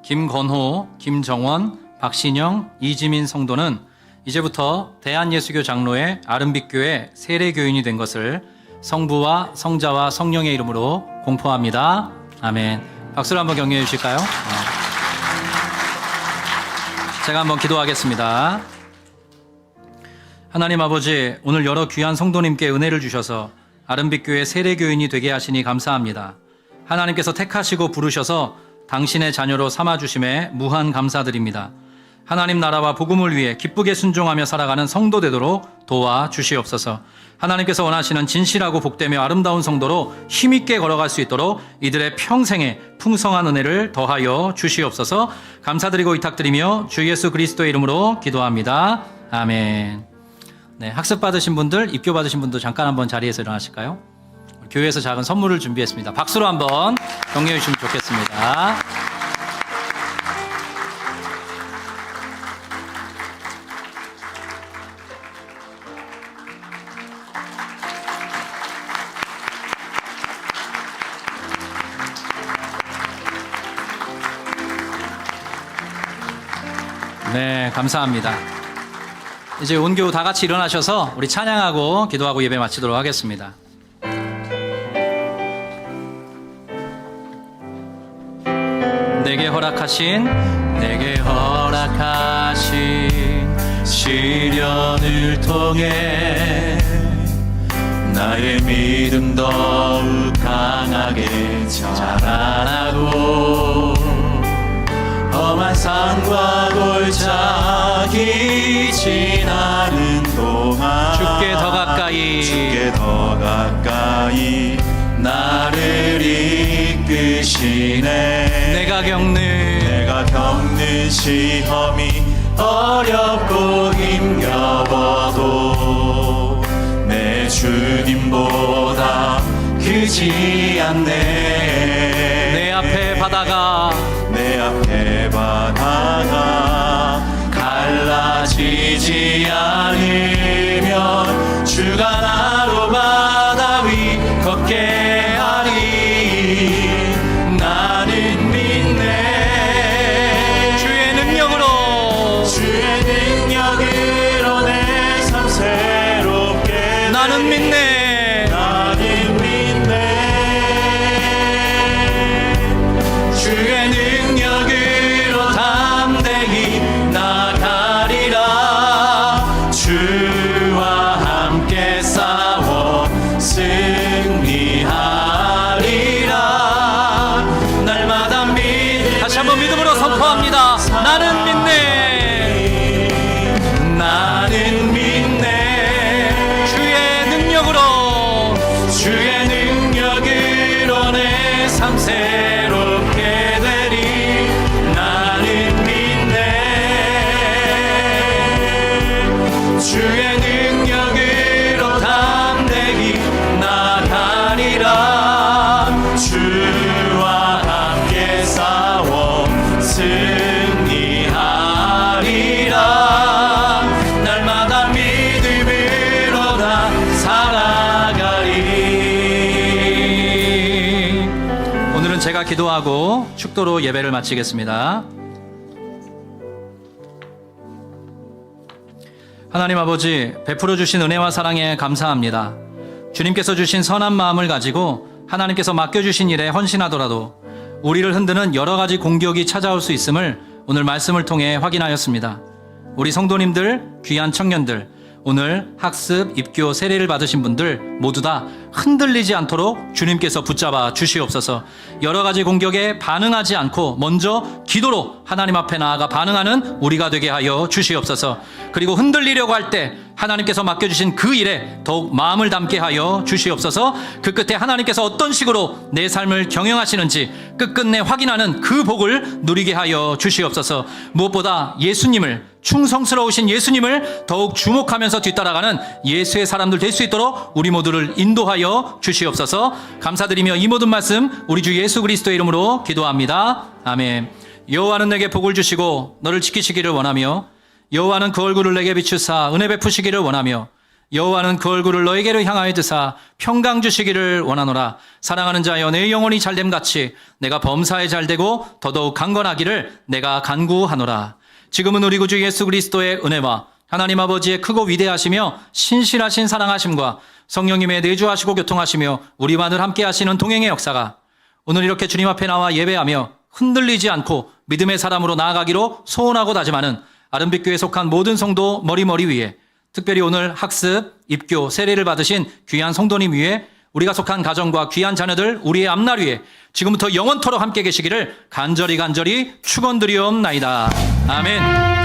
김건호, 김정원, 박신영, 이지민 성도는 이제부터 대한예수교 장로의 아름빛교회 세례교인이 된 것을 성부와 성자와 성령의 이름으로 공포합니다. 아멘. 박수를 한번 격려해 주실까요? 제가 한번 기도하겠습니다. 하나님 아버지, 오늘 여러 귀한 성도님께 은혜를 주셔서 아름빛교회 세례교인이 되게 하시니 감사합니다. 하나님께서 택하시고 부르셔서 당신의 자녀로 삼아주심에 무한 감사드립니다. 하나님 나라와 복음을 위해 기쁘게 순종하며 살아가는 성도 되도록 도와주시옵소서. 하나님께서 원하시는 진실하고 복되며 아름다운 성도로 힘있게 걸어갈 수 있도록 이들의 평생에 풍성한 은혜를 더하여 주시옵소서. 감사드리고 위탁드리며 주 예수 그리스도의 이름으로 기도합니다. 아멘. 네, 학습 받으신 분들, 입교 받으신 분들 잠깐 한번 자리에서 일어나실까요? 교회에서 작은 선물을 준비했습니다. 박수로 한번 격려해 주시면 좋겠습니다. 네, 감사합니다. 이제 온 교우 다 같이 일어나셔서 우리 찬양하고 기도하고 예배 마치도록 하겠습니다. 내게 허락하신 시련을 통해 나의 믿음 더욱 강하게 자라나고 험한 산과 골짜기 지나는 동안 주께 더 가까이 나를 이끄시네. 내가 겪는 시험이 어렵고 힘겨워도 내 주님보다 크지 않네. 내 앞에 바다가 갈라지지 않으면 주가 나로 바다 위 걷게 하리. 나는 믿네. 주의 능력으로 내 삶 새롭게 나는 믿네. 주의 능력으로 담대히 나가리라. 주와 함께 싸워 승리하리라. 날마다 다시 한번 믿음으로 제가 기도하고 축도로 예배를 마치겠습니다. 하나님 아버지, 베풀어 주신 은혜와 사랑에 감사합니다. 주님께서 주신 선한 마음을 가지고 하나님께서 맡겨주신 일에 헌신하더라도 우리를 흔드는 여러 가지 공격이 찾아올 수 있음을 오늘 말씀을 통해 확인하였습니다. 우리 성도님들, 귀한 청년들, 오늘 학습, 입교, 세례를 받으신 분들 모두 다 흔들리지 않도록 주님께서 붙잡아 주시옵소서. 여러 가지 공격에 반응하지 않고 먼저 기도로 하나님 앞에 나아가 반응하는 우리가 되게 하여 주시옵소서. 그리고 흔들리려고 할 때 하나님께서 맡겨주신 그 일에 더욱 마음을 담게 하여 주시옵소서. 그 끝에 하나님께서 어떤 식으로 내 삶을 경영하시는지 끝끝내 확인하는 그 복을 누리게 하여 주시옵소서. 무엇보다 예수님을, 충성스러우신 예수님을 더욱 주목하면서 뒤따라가는 예수의 사람들 될 수 있도록 우리 모두를 인도하여 주시옵소서. 감사드리며 이 모든 말씀 우리 주 예수 그리스도의 이름으로 기도합니다. 아멘. 여호와는 내게 복을 주시고 너를 지키시기를 원하며 여호와는 그 얼굴을 내게 비추사 은혜 베푸시기를 원하며 여호와는 그 얼굴을 너에게로 향하여 드사 평강 주시기를 원하노라. 사랑하는 자여, 내 영혼이 잘됨같이 내가 범사에 잘되고 더더욱 강건하기를 내가 간구하노라. 지금은 우리 구주 예수 그리스도의 은혜와 하나님 아버지의 크고 위대하시며 신실하신 사랑하심과 성령님의 내주하시고 교통하시며 우리와 늘 함께 하시는 동행의 역사가 오늘 이렇게 주님 앞에 나와 예배하며 흔들리지 않고 믿음의 사람으로 나아가기로 소원하고 다짐하는 아름빛교회에 속한 모든 성도 머리 위에, 특별히 오늘 학습, 입교, 세례를 받으신 귀한 성도님 위에, 우리가 속한 가정과 귀한 자녀들 우리의 앞날 위에 지금부터 영원토록 함께 계시기를 간절히 축원드리옵나이다. 아멘.